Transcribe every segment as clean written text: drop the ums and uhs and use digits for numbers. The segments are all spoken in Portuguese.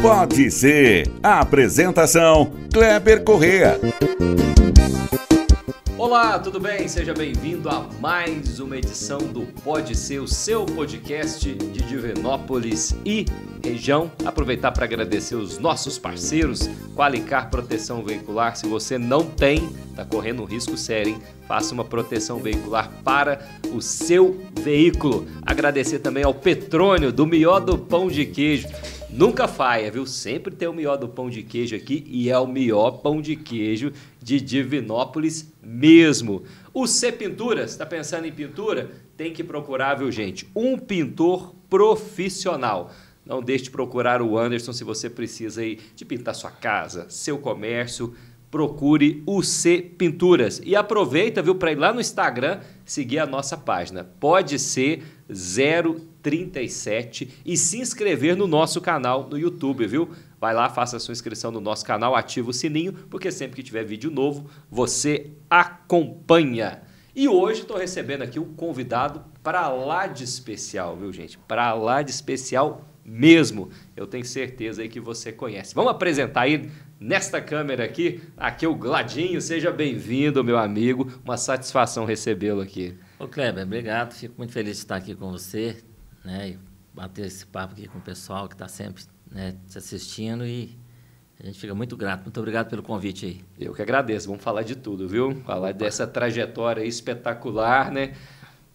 Pode Ser. A apresentação, Kleber Correa. Olá, tudo bem? Seja bem-vindo a mais uma edição do Pode Ser, o seu podcast de Divinópolis e região. Aproveitar para agradecer os nossos parceiros, Qualicar Proteção Veicular. Se você não tem, está correndo um risco sério, hein? Faça uma proteção veicular para o seu veículo. Agradecer também ao Petrônio, do Mió do Pão de Queijo. Nunca falha, viu? Sempre tem o Mió do Pão de Queijo aqui e é o melhor pão de queijo de Divinópolis mesmo. O C Pinturas, está pensando em pintura? Tem que procurar, viu, gente? Um pintor profissional. Não deixe de procurar o Anderson se você precisa aí de pintar sua casa, seu comércio. Procure o C Pinturas. E aproveita, viu, para ir lá no Instagram seguir a nossa página. Pode Ser 037 e se inscrever no nosso canal no YouTube, viu? Vai lá, faça a sua inscrição no nosso canal, ativa o sininho, porque sempre que tiver vídeo novo, você acompanha. E hoje estou recebendo aqui um convidado para lá de especial, viu, gente? Para lá de especial mesmo. Eu tenho certeza aí que você conhece. Vamos apresentar aí nesta câmera aqui é o Gladinho. Seja bem-vindo, meu amigo. Uma satisfação recebê-lo aqui. Ô Kleber, obrigado. Fico muito feliz de estar aqui com você, né, e bater esse papo aqui com o pessoal que está sempre, né, te assistindo, e a gente fica muito grato. Muito obrigado pelo convite aí. Eu que agradeço. Vamos falar de tudo, viu? Falar dessa trajetória aí espetacular, né?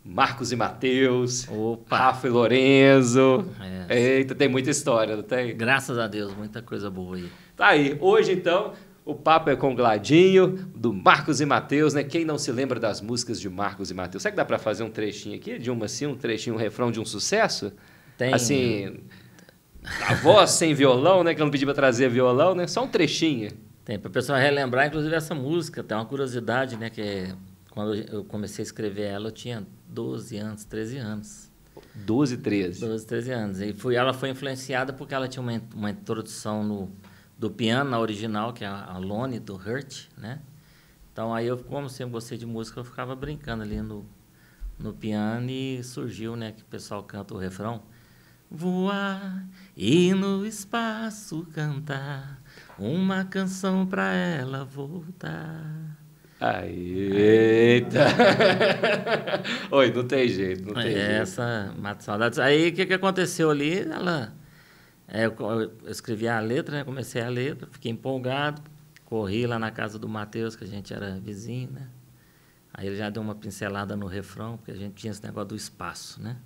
Marcos e Matheus, Rafa e Lorenzo. Eita, tem muita história, não tem? Graças a Deus, muita coisa boa aí. Tá aí. Hoje, então, o papo é com o Gladinho, do Marcos e Matheus, né? Quem não se lembra das músicas de Marcos e Matheus? Será que dá para fazer um trechinho aqui, de uma assim, um trechinho, um refrão de um sucesso? Tem. Assim, a voz sem violão, né? Que eu não pedi para trazer violão, né? Só um trechinho. Tem, para o pessoal relembrar, inclusive, essa música. Tem uma curiosidade, né? Que quando eu comecei a escrever ela, eu tinha 12 anos, 13 anos. 12, 13. 12, 13 anos. E ela foi influenciada porque ela tinha uma introdução do piano, na original, que é a Alone, do Hurt, né? Então, aí eu, como sempre gostei de música, eu ficava brincando ali no piano e surgiu, né, que o pessoal canta o refrão. Voar e no espaço cantar uma canção pra ela voltar. Aí, eita! Oi, não tem jeito, não tem jeito. Essa mata saudades. Aí, o que aconteceu ali? Eu escrevi a letra, né? Comecei a letra, fiquei empolgado, corri lá na casa do Matheus, que a gente era vizinho, né? Aí ele já deu uma pincelada no refrão, porque a gente tinha esse negócio do espaço, né?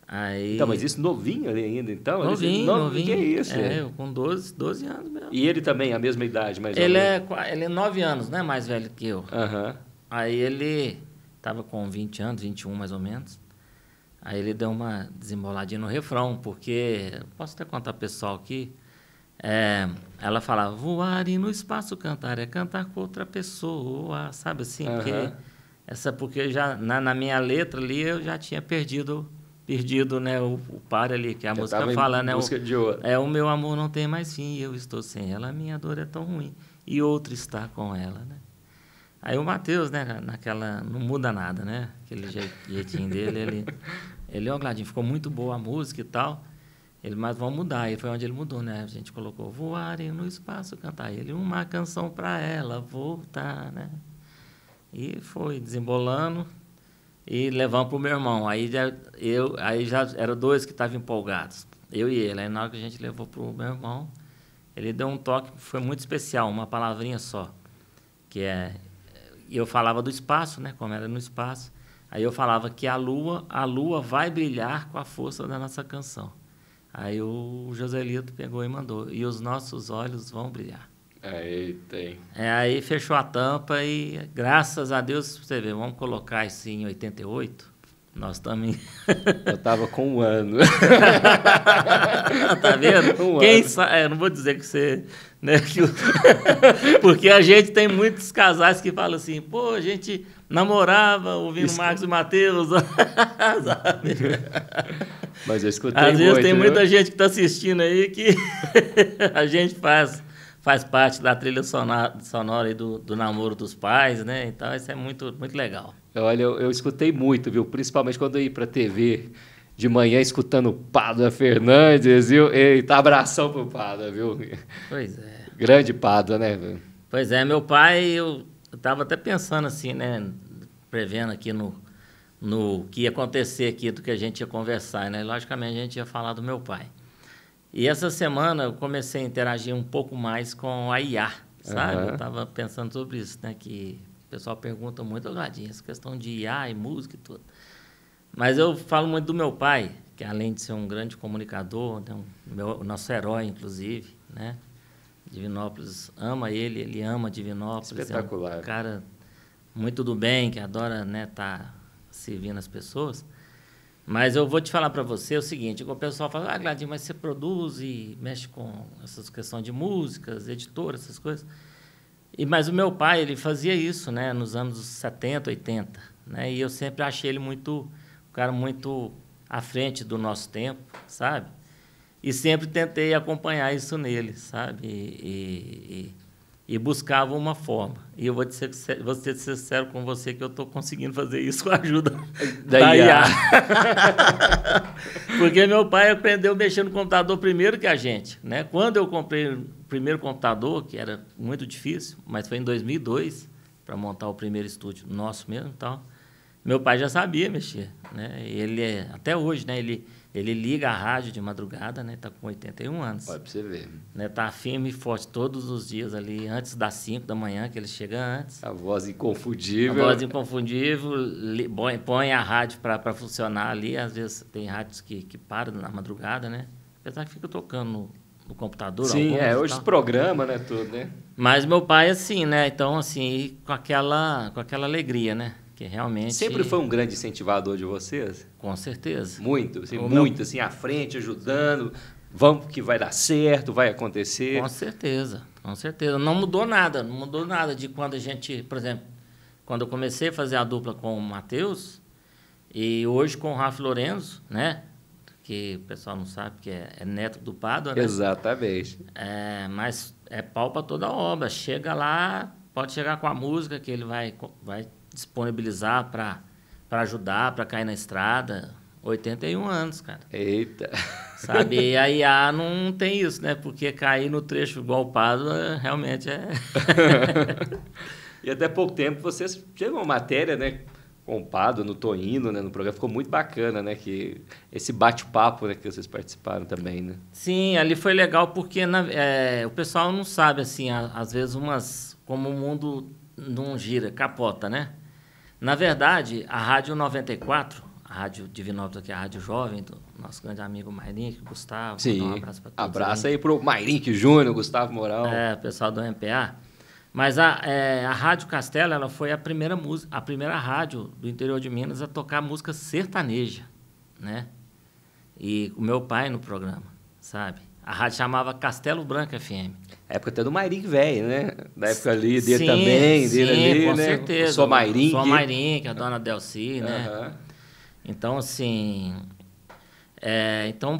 Aí... Então, mas isso novinho ali ainda, então? Novinho. Que é isso? Eu com 12 anos mesmo. E ele também, a mesma idade, mais ou Ele menos? é 9 anos, né? Mais velho que eu. Uhum. Aí ele estava com 20 anos, 21 mais ou menos. Aí ele deu uma desemboladinha no refrão, porque... Posso até contar pro pessoal aqui. Ela falava, voar e no espaço cantar, é cantar com outra pessoa, sabe assim? Porque já na minha letra ali eu já tinha perdido, né, o par ali, que a música fala, né? O meu amor não tem mais fim, eu estou sem ela, minha dor é tão ruim, e outro está com ela, né? Aí o Matheus, né, não muda nada, né? Aquele jeitinho dele, ó, Gladinho, ficou muito boa a música e tal. Mas vamos mudar. Aí foi onde ele mudou, né? A gente colocou voarem no espaço, cantar ele uma canção para ela voltar, né? E foi desembolando e levamos para o meu irmão. Aí já eram dois que estavam empolgados, eu e ele. Aí na hora que a gente levou para o meu irmão, ele deu um toque que foi muito especial, uma palavrinha só, que eu falava do espaço, né? Como era no espaço. Aí eu falava que a lua vai brilhar com a força da nossa canção. Aí o Joselito pegou e mandou. E os nossos olhos vão brilhar. Eita. Aí fechou a tampa e, graças a Deus, você vê, vamos colocar isso em 88. Nós também... Eu estava com 1 ano. Tá vendo? Quem sabe... não vou dizer que você... Né, porque a gente tem muitos casais que falam assim, pô, a gente namorava ouvindo Marcos e Matheus. Mas eu escutei às vezes muito, tem viu? muita gente que está assistindo aí que a gente faz parte da trilha sonora aí do namoro dos pais, né? Então isso é muito, muito legal. Olha, eu escutei muito, viu? Principalmente quando eu ia pra TV de manhã escutando o Pádua Fernandes, viu? Eita, abração pro Pádua, viu? Pois é. Grande Pádua, né? Pois é, meu pai, eu estava até pensando assim, né? Prevendo aqui no que ia acontecer aqui, do que a gente ia conversar, né? Logicamente, a gente ia falar do meu pai. E essa semana eu comecei a interagir um pouco mais com a IA, sabe? Eu estava pensando sobre isso, né? Que o pessoal pergunta muito, Gladinho, essa questão de IA e música e tudo. Mas eu falo muito do meu pai, que além de ser um grande comunicador, né? O nosso herói, inclusive, né? Divinópolis ama ele ama Divinópolis. Espetacular. É um cara muito do bem, que adora, né, tá servindo as pessoas. Mas eu vou te falar para você o seguinte, o pessoal fala, Gladinho, mas você produz e mexe com essas questões de músicas, editora, essas coisas. Mas o meu pai, ele fazia isso, né, nos anos 70, 80, né, e eu sempre achei ele um cara muito à frente do nosso tempo, sabe? E sempre tentei acompanhar isso nele, sabe? E buscava uma forma. E eu vou ser sincero com você que eu estou conseguindo fazer isso com a ajuda da IA. Porque meu pai aprendeu a mexer no computador primeiro que a gente, né? Quando eu comprei o primeiro computador, que era muito difícil, mas foi em 2002, para montar o primeiro estúdio nosso mesmo e tal, meu pai já sabia mexer, né? Ele, até hoje, né? Ele liga a rádio de madrugada, né? Está com 81 anos. Pode pra você ver. Né? Tá firme e forte todos os dias ali, antes das 5 da manhã, que ele chega antes. A voz inconfundível. A voz inconfundível, põe a rádio para funcionar ali. Às vezes tem rádios que param na madrugada, né? Apesar que fica tocando no computador. Sim, hoje os programas, né? Tudo, né? Mas meu pai, assim, né? Então, assim, com aquela alegria, né? Que realmente... Sempre foi um grande incentivador de vocês? Com certeza. Muito, assim, à frente, ajudando. Vamos que vai dar certo, vai acontecer. Com certeza, com certeza. Não mudou nada de quando a gente... Por exemplo, quando eu comecei a fazer a dupla com o Matheus, e hoje com o Rafa Lorenzo, né? Que o pessoal não sabe que é neto do Pádua, né? Exatamente. Mas é pau para toda a obra. Chega lá, pode chegar com a música que ele vai disponibilizar para ajudar, para cair na estrada. 81 anos, cara. Eita! Sabe? E a IA não tem isso, né? Porque cair no trecho igual o Pádua realmente é... E até pouco tempo vocês tiveram uma matéria, né? Com o Pádua, no Toino, né? No programa. Ficou muito bacana, né? Que esse bate-papo, né? Que vocês participaram também, né? Sim, ali foi legal porque o pessoal não sabe, assim, às vezes como o mundo não gira, capota, né? Na verdade, a Rádio 94, a Rádio Divinópolis, que é a Rádio Jovem, do nosso grande amigo Mairink, Gustavo. Sim, um abraço para todos. Abraço aí pro Mairink Júnior, Gustavo Moral. Pessoal do MPA. Mas a Rádio Castelo, ela foi a primeira rádio do interior de Minas a tocar música sertaneja, né? E o meu pai no programa, sabe? A rádio chamava Castelo Branco FM. Época até do Mairink velho, né? Da época ali dele Sim, também, sim, dele ali, com né? certeza. Só Mairink. Só Mairink, a dona Delci, né? Então, assim... então,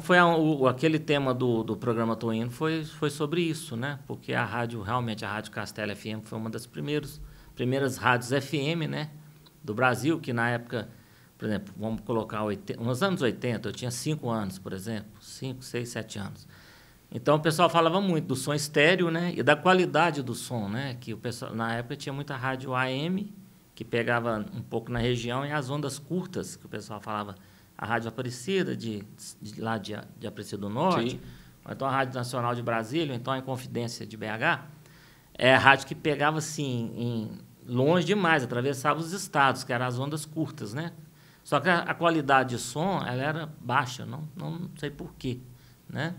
aquele tema do programa Tô Indo foi sobre isso, né? Porque a Rádio Castelo FM foi uma das primeiras rádios FM, né? Do Brasil, que na época, por exemplo, vamos colocar nos anos 80, eu tinha 5 anos, por exemplo, 5, 6, 7 anos. Então, o pessoal falava muito do som estéreo, né? E da qualidade do som, né? Que o pessoal, na época, tinha muita rádio AM, que pegava um pouco na região, e as ondas curtas, que o pessoal falava, a Rádio Aparecida, lá de Aparecida do Norte, Sim. ou então a Rádio Nacional de Brasília, ou então a Inconfidência de BH, é a rádio que pegava, assim, longe demais, atravessava os estados, que eram as ondas curtas, né? Só que a qualidade de som, ela era baixa, não sei por quê, né?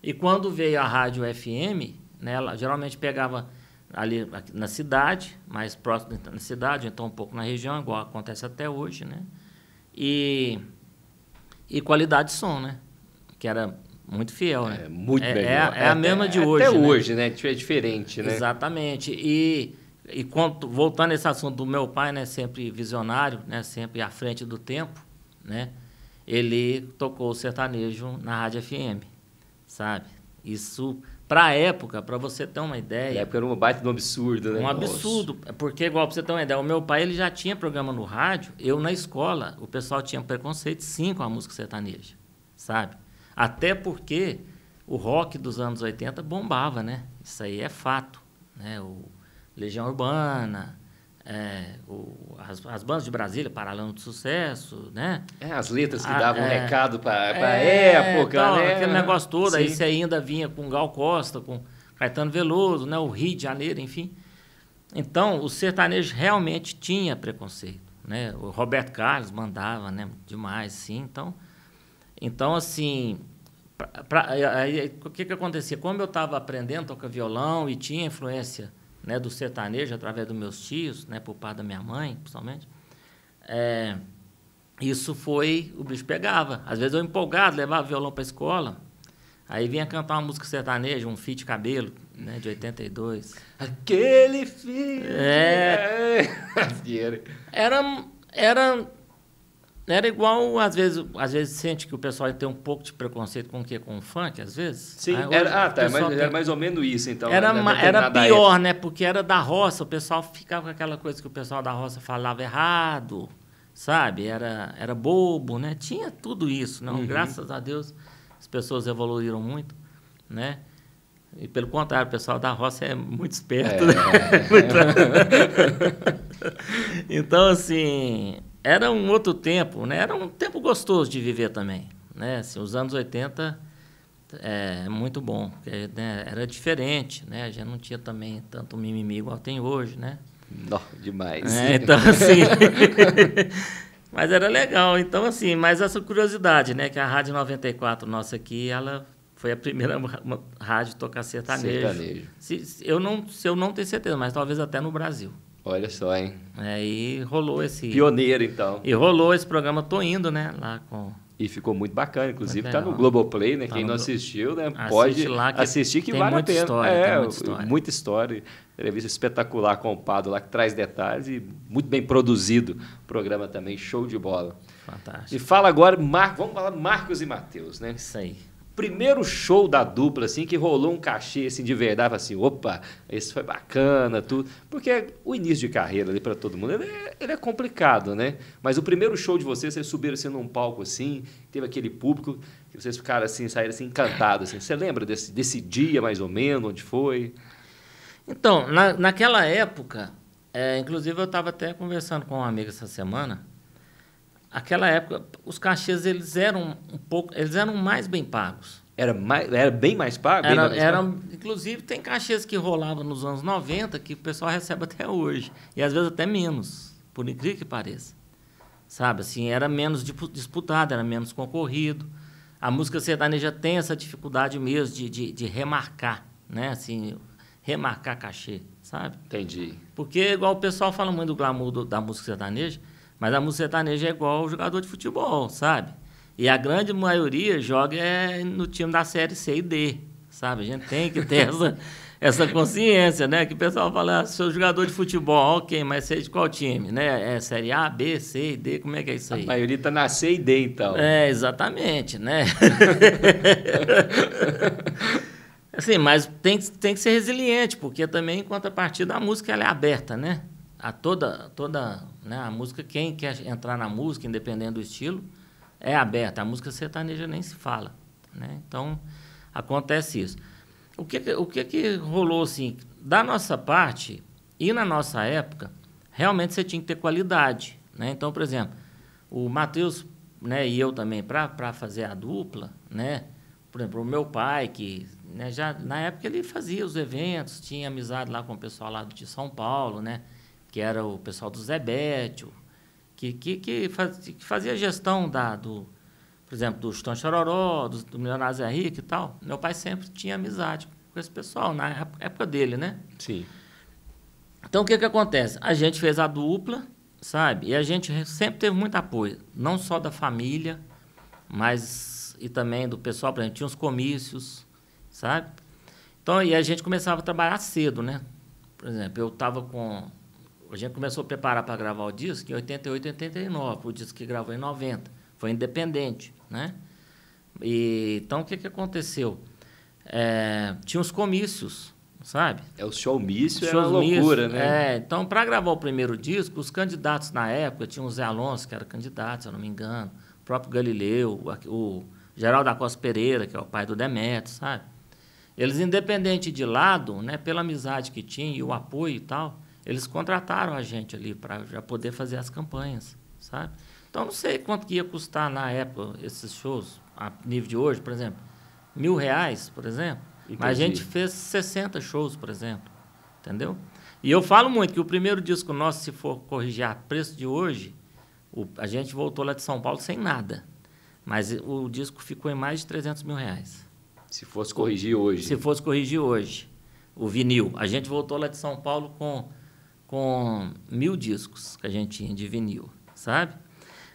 E quando veio a rádio FM, né, ela geralmente pegava ali na cidade, mais próximo da cidade, então um pouco na região, igual acontece até hoje, né? E qualidade de som, né? Que era muito fiel, né? Muito melhor. É a mesma de hoje, até né? hoje, né? É diferente, né? Exatamente. E voltando a esse assunto do meu pai, né? Sempre visionário, né? Sempre à frente do tempo, né? Ele tocou o sertanejo na Rádio FM, sabe? Isso Para a época, para você ter uma ideia... Na época era um baita de um absurdo, né? Um absurdo, porque, igual para você ter uma ideia, o meu pai ele já tinha programa no rádio, eu na escola, o pessoal tinha preconceito sim com a música sertaneja, sabe? Até porque o rock dos anos 80 bombava, né? Isso aí é fato, né? O Legião Urbana, as bandas de Brasília, Paralelo de Sucesso, né? As letras que davam um recado para a época, então, né? Aquele negócio todo, Sim. aí você ainda vinha com Gal Costa, com Caetano Veloso, né? O Rio de Janeiro, enfim. Então, o sertanejo realmente tinha preconceito, né? O Roberto Carlos mandava, né? Demais, sim. Então assim, aí, o que acontecia? Como eu estava aprendendo a tocar violão e tinha influência, né, do sertanejo através dos meus tios, né, por parte da minha mãe, principalmente, isso foi, o bicho pegava. Às vezes eu empolgado, levava violão para a escola, aí vinha cantar uma música sertaneja, um Fio de Cabelo, né, de 82. Aquele filho. Era igual, às vezes sente que o pessoal tem um pouco de preconceito com o quê? Com o funk, às vezes? Sim, era mais ou menos isso, então. Era pior, né? Porque era da roça, o pessoal ficava com aquela coisa que o pessoal da roça falava errado, sabe? Era bobo, né? Tinha tudo isso, não? Graças a Deus, as pessoas evoluíram muito, né? E, pelo contrário, o pessoal da roça é muito esperto, né? Então, assim... Era um outro tempo, né? Era um tempo gostoso de viver também, né? Assim, os anos 80 é muito bom, porque, né, era diferente, né? A gente não tinha também tanto mimimi igual tem hoje, né? Não, demais. Então, assim... Mas era legal. Então, assim, mas essa curiosidade, né? Que a Rádio 94 nossa aqui, ela foi a primeira rádio a tocar sertanejo. Se eu não tenho certeza, mas talvez até no Brasil. Olha só, hein? E rolou esse... Pioneiro, então. E rolou esse programa Tô Indo, né? Lá com... E ficou muito bacana, inclusive está no Globoplay, né? Quem não assistiu, né? Pode lá assistir que vale a pena. Muita história. Entrevista espetacular com o Pado lá, que traz detalhes e muito bem produzido. O programa também, show de bola. Fantástico. E fala agora, vamos falar Marcos e Matheus, né? Isso aí. Primeiro show da dupla, assim, que rolou um cachê, assim, de verdade, assim, opa, esse foi bacana, tudo. Porque o início de carreira ali para todo mundo, ele é complicado, né? Mas o primeiro show de vocês subiram, assim, num palco, assim, teve aquele público, que vocês ficaram, assim, saíram, assim, encantados, assim. Você lembra desse dia, mais ou menos, onde foi? Então, naquela época, inclusive eu estava até conversando com um amigo essa semana. Aquela época, os cachês eles eram mais bem pagos. Era bem mais pago? Inclusive, tem cachês que rolavam nos anos 90 que o pessoal recebe até hoje. E às vezes até menos, por incrível que pareça. Sabe, assim, era menos disputado, era menos concorrido. A música sertaneja tem essa dificuldade mesmo de remarcar, né? Assim, remarcar cachê, sabe? Entendi. Porque, igual o pessoal fala muito do glamour da música sertaneja, mas a música sertaneja é igual ao jogador de futebol, sabe? E a grande maioria joga no time da série C e D, sabe? A gente tem que ter essa consciência, né? Que o pessoal fala, sou jogador de futebol, ok, mas você é de qual time, né? É série A, B, C e D, como é que é isso aí? A maioria está na C e D, então. Exatamente, né? Assim, mas tem que ser resiliente, porque também, em contrapartida, a música ela é aberta, né? A toda né, a música, quem quer entrar na música, independente do estilo, é aberta. A música sertaneja nem se fala, né? Então, acontece isso. O que rolou, assim, da nossa parte e na nossa época, realmente você tinha que ter qualidade, né? Então, por exemplo, o Matheus, né, e eu também, para fazer a dupla, né? Por exemplo, o meu pai, que, né, já na época ele fazia os eventos, tinha amizade lá com o pessoal lá de São Paulo, né? Que era o pessoal do Zé Bétio, que fazia gestão por exemplo, do Chitão Chororó, do Milionário Zé Rico e tal. Meu pai sempre tinha amizade com esse pessoal, na época dele, né? Sim. Então, o que acontece? A gente fez a dupla, sabe? E a gente sempre teve muito apoio, não só da família, mas e também do pessoal. Por exemplo, tinha uns comícios, sabe? Então, e a gente começava a trabalhar cedo, né? Por exemplo, eu estava com... A gente começou a preparar para gravar o disco em 88 e 89, o disco que gravou em 90. Foi independente, né? Então, o que aconteceu? tinha os comícios, sabe? O showmício era uma loucura, né? Então, para gravar o primeiro disco, os candidatos na época, tinha o Zé Alonso, que era candidato, se eu não me engano, o próprio Galileu, o Geraldo da Costa Pereira, que é o pai do Demetrio, sabe? Eles, independente de lado, né, pela amizade que tinha e o apoio e tal, eles contrataram a gente ali para já poder fazer as campanhas, sabe? Então, não sei quanto que ia custar na época esses shows, a nível de hoje, por exemplo, R$1.000, por exemplo. Entendi. Mas a gente fez 60 shows, por exemplo, entendeu? E eu falo muito que o primeiro disco nosso, se for corrigir a preço de hoje, a gente voltou lá de São Paulo sem nada. Mas o disco ficou em mais de R$300 mil. Se fosse corrigir hoje. Se fosse corrigir hoje, o vinil. A gente voltou lá de São Paulo com 1.000 discos que a gente tinha de vinil, sabe?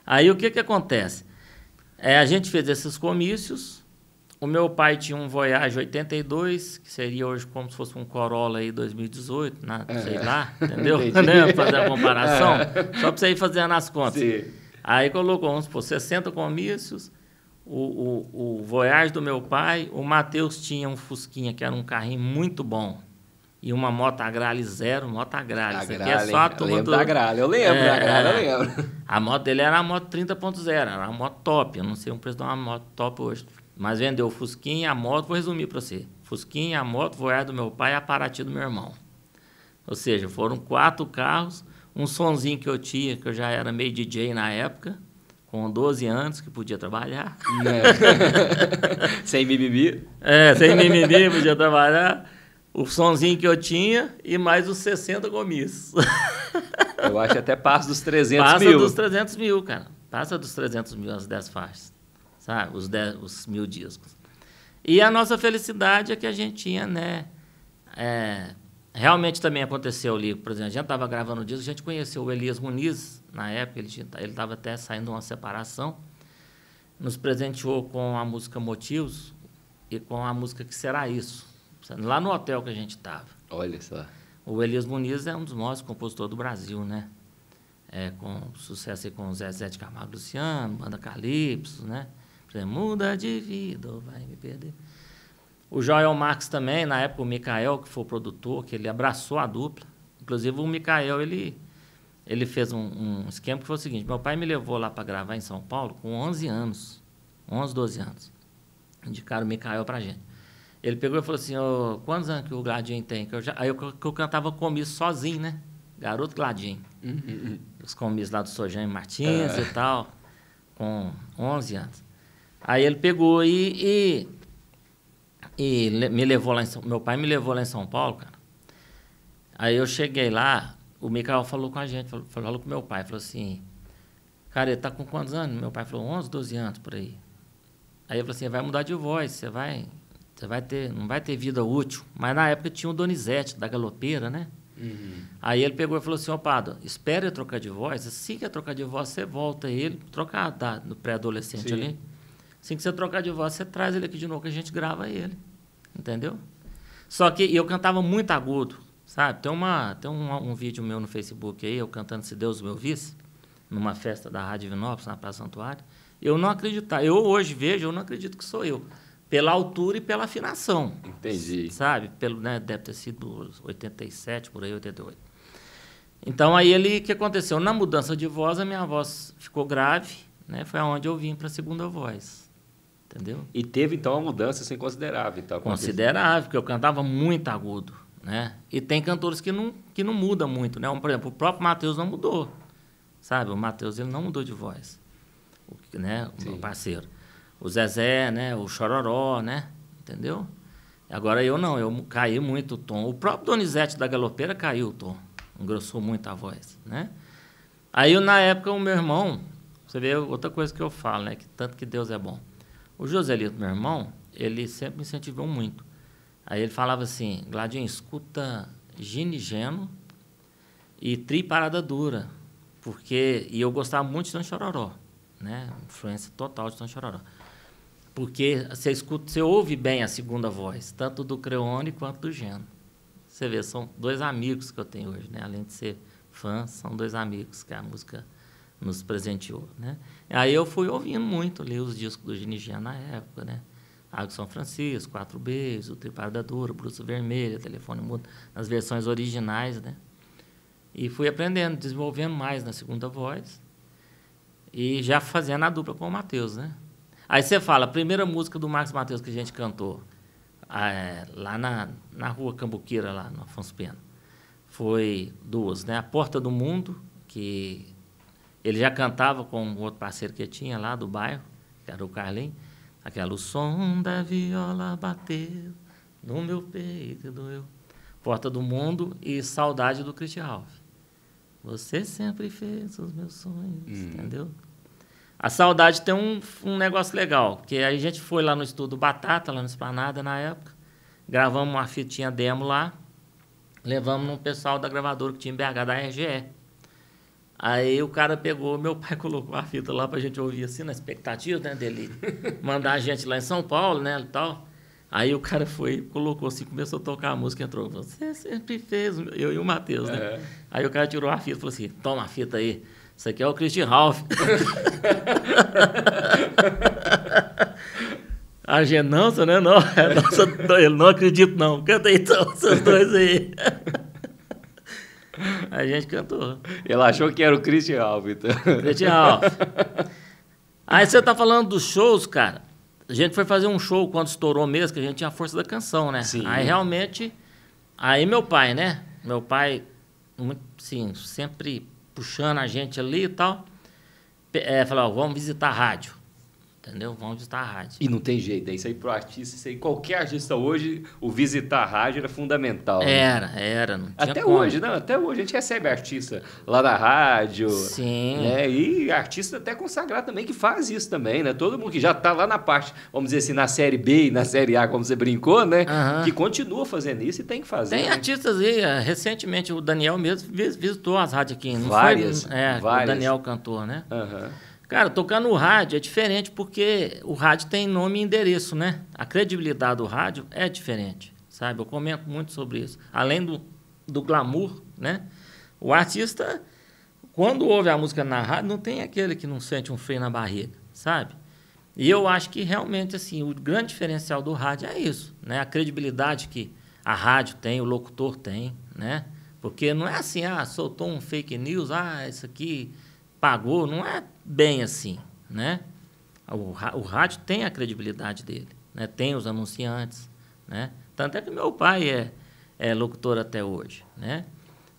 Aí o que acontece? A gente fez esses comícios. O meu pai tinha um Voyage 82, que seria hoje como se fosse um Corolla aí 2018, sei lá, entendeu? Né? Fazer a comparação, só para você ir fazendo as contas. Sim. Aí colocou, vamos supor, 60 comícios, o Voyage do meu pai, o Matheus tinha um Fusquinha, que era um carrinho muito bom, e uma Moto Agrale zero, Moto Agrale. Isso aqui é só a turma da Agrale, eu lembro da Agrale, eu lembro. A moto dele era a moto 30.0, era uma moto top, eu não sei o preço de uma moto top hoje. Mas vendeu o Fusquinha, a moto, vou resumir para você. Fusquinha, a moto, Voyage do meu pai e a Paraty do meu irmão. Ou seja, foram 4 carros, um sonzinho que eu tinha, que eu já era meio DJ na época, com 12 anos, que podia trabalhar. Sem mimimi? Sem mimimi, podia trabalhar. O sonzinho que eu tinha e mais os 60 comícios. Eu acho que até passa dos 300 passa mil. Passa dos 300 mil, cara. Passa dos 300 mil as 10 faixas. Sabe? Os 1.000 discos. E a nossa felicidade é que a gente tinha, né? Realmente também aconteceu ali, por exemplo, a gente estava gravando o disco, a gente conheceu o Elias Muniz, na época, ele estava até saindo de uma separação, nos presenteou com a música Motivos e com a música Que Será Isso, lá no hotel que a gente estava. Olha só. O Elias Muniz é um dos maiores compositores do Brasil, né? Com sucesso aí com o Zezé de Camargo e Luciano, Banda Calypso, né? Muda de vida, ou vai me perder. O Joel Marques também, na época o Micael, que foi o produtor, que ele abraçou a dupla. Inclusive o Micael, ele fez um esquema que foi o seguinte, meu pai me levou lá para gravar em São Paulo com 11 anos, 11, 12 anos. Indicaram o Micael pra gente. Ele pegou e falou assim, quantos anos que o Gladinho tem? Aí eu cantava comício sozinho, né? Garoto Gladinho. Os comícios lá do Sojan Martins e tal, com 11 anos. Aí ele pegou e me levou lá meu pai me levou lá em São Paulo, cara. Aí eu cheguei lá, o Micael falou com a gente, falou com meu pai, falou assim, cara, ele tá com quantos anos? Meu pai falou, 11, 12 anos, por aí. Aí ele falou assim, vai mudar de voz, você vai ter, não vai ter vida útil. Mas na época tinha o Donizete, da Galopeira, né? Aí ele pegou e falou assim, Pado, espera eu trocar de voz, assim que eu trocar de voz, você volta ele, trocar no pré-adolescente ali. Assim que você trocar de voz, você traz ele aqui de novo, que a gente grava ele. Entendeu? Só que eu cantava muito agudo, sabe? Tem um vídeo meu no Facebook aí, eu cantando Se Deus Me Ouvisse, numa festa da Rádio Divinópolis, na Praça Santuário. Eu não acreditava. Eu hoje vejo, eu não acredito que sou eu. Pela altura e pela afinação. Entendi. Sabe? Né, deve ter sido 87, por aí, 88. Então, aí o que aconteceu? Na mudança de voz, a minha voz ficou grave, né? Foi aonde eu vim para a segunda voz. Entendeu? E teve, então, uma mudança assim, considerável. Então, considerável, porque eu cantava muito agudo, né? E tem cantores que não mudam muito, né? Por exemplo, o próprio Matheus não mudou, sabe? O Matheus, ele não mudou de voz, né? O meu parceiro. O Zezé, né? O Chororó, né? Entendeu? Agora eu não, eu caí muito o tom. O próprio Donizete da Galopeira caiu o tom, engrossou muito a voz, né? Aí, na época, o meu irmão, você vê outra coisa que eu falo, né? Que tanto que Deus é bom. O Joselito, meu irmão, ele sempre me incentivou muito. Aí ele falava assim, Gladinho, escuta Gini Geno e Tri Parada Dura, e eu gostava muito de Tom Chororó, né? Influência total de Tom Chororó. Porque você ouve bem a segunda voz, tanto do Creone quanto do Geno. Você vê, são 2 amigos que eu tenho hoje, né? Além de ser fã, são 2 amigos que a música nos presenteou, né? Aí eu fui ouvindo muito ali os discos do Gini Geno na época, né? Água São Francisco, Quatro Beijos, o Tripado da Dura, Bruxa Vermelha, Telefone Mudo, nas versões originais, né? E fui aprendendo, desenvolvendo mais na segunda voz e já fazendo a dupla com o Matheus, né? Aí você fala, a primeira música do Marcos Matheus que a gente cantou lá na rua Cambuqueira, lá no Afonso Pena, foi duas, né? A Porta do Mundo, que ele já cantava com um outro parceiro que tinha lá do bairro, que era o Carlinhos, aquela, o som da viola bateu no meu peito e doeu. Porta do Mundo e Saudade do Christian Ralph. Você sempre fez os meus sonhos, entendeu? A Saudade tem um negócio legal, porque aí a gente foi lá no estúdio Batata, lá no Esplanada, na época, gravamos uma fitinha demo lá, levamos no pessoal da gravadora que tinha em BH, da RGE. Aí o cara pegou, meu pai colocou a fita lá pra gente ouvir assim, na expectativa, né, dele mandar a gente lá em São Paulo, né, e tal. Aí o cara foi, colocou assim, começou a tocar a música, entrou, você sempre fez, eu e o Matheus, né? Aí o cara tirou a fita, falou assim, toma a fita aí, isso aqui é o Christian Ralph. A gente, não, você não é não, ele não acredito não, canta aí então, vocês dois aí. A gente cantou. Ele achou que era o Christian Ralph, então. Christian Ralph. Aí você tá falando dos shows, cara. A gente foi fazer um show quando estourou mesmo, que a gente tinha a força da canção, né? Sim. Aí realmente... Aí meu pai, né? Meu pai, muito, sim, sempre puxando a gente ali e tal. Falou, vamos visitar a rádio. Entendeu? Vamos visitar a rádio. E não tem jeito, é isso aí pro artista, isso aí, qualquer artista hoje, o visitar a rádio era fundamental. Né? Era, não tinha até como. hoje, não, até hoje a gente recebe artista lá na rádio. Sim. Né? E artista até consagrado também que faz isso também, né? Todo mundo que já tá lá na parte, vamos dizer assim, na série B e na série A, como você brincou, né? Que continua fazendo isso e tem que fazer. Tem né? artistas aí, recentemente o Daniel mesmo visitou as rádios aqui. Não várias. Foi, várias. O Daniel cantor, né? Aham. Cara, tocar no rádio é diferente porque o rádio tem nome e endereço, né? A credibilidade do rádio é diferente, sabe? Eu comento muito sobre isso. Além do glamour, né? O artista, quando ouve a música na rádio, não tem aquele que não sente um freio na barriga, sabe? E eu acho que realmente, assim, o grande diferencial do rádio é isso, né? A credibilidade que a rádio tem, o locutor tem, né? Porque não é assim, soltou um fake news, isso aqui pagou, não é bem assim, né? O rádio tem a credibilidade dele, né? Tem os anunciantes, né? Tanto é que meu pai é locutor até hoje, né?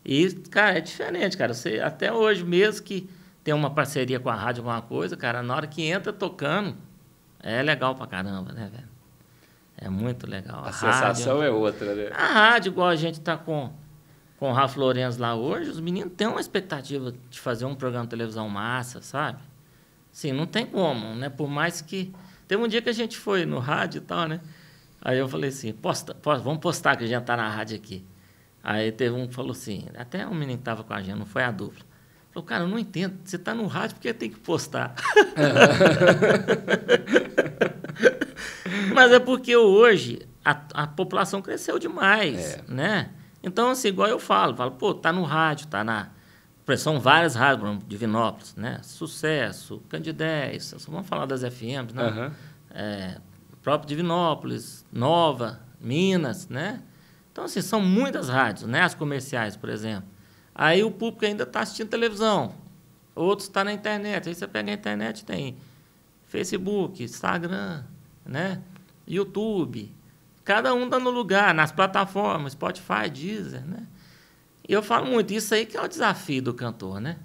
E, cara, é diferente, cara. Você, até hoje mesmo que tem uma parceria com a rádio, alguma coisa, cara, na hora que entra tocando, é legal pra caramba, né, velho? É muito legal. A sensação é outra, né? A rádio, igual a gente tá com o Rafa Lourenço lá hoje, os meninos têm uma expectativa de fazer um programa de televisão massa, sabe? Sim, não tem como, né? Por mais que... Teve um dia que a gente foi no rádio e tal, né? Aí eu falei assim, vamos postar que a gente tá na rádio aqui. Aí teve um que falou assim, até um menino que tava com a gente, não foi a dupla. Falou, cara, eu não entendo, você tá no rádio porque tem que postar. Mas é porque hoje a população cresceu demais, né? Então, assim, igual eu falo, pô, tá no rádio, tá na... São várias rádios, Divinópolis, né? Sucesso, Candidez, vamos falar das FMs, né? Próprio Divinópolis, Nova, Minas, né? Então, assim, são muitas rádios, né? As comerciais, por exemplo. Aí o público ainda está assistindo televisão, outros estão na internet. Aí você pega a internet, tem Facebook, Instagram, né? YouTube... Cada um está no lugar, nas plataformas, Spotify, Deezer, né? E eu falo muito, isso aí que é o desafio do cantor, né?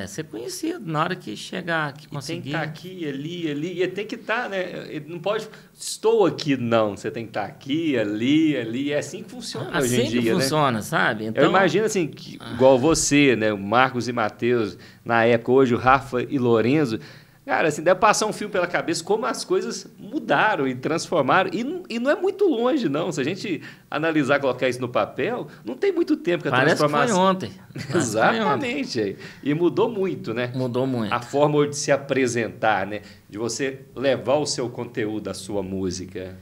Ser conhecido na hora que chegar, que conseguir. Tem que estar aqui, ali, e tem que estar, né? Ele não pode, estou aqui, não. Você tem que estar aqui, ali, é assim que funciona hoje em dia, assim que funciona, né? sabe? Então, eu imagino assim, que, igual você, né? O Marcos e Matheus, na época, hoje o Rafa e Lorenzo... Cara, assim, deve passar um fio pela cabeça como as coisas mudaram e transformaram. E não é muito longe, não. Se a gente analisar, colocar isso no papel, não tem muito tempo que a transformação... Parece que foi ontem. Exatamente. E mudou muito, né? Mudou muito. A forma de se apresentar, né? De você levar o seu conteúdo, a sua música.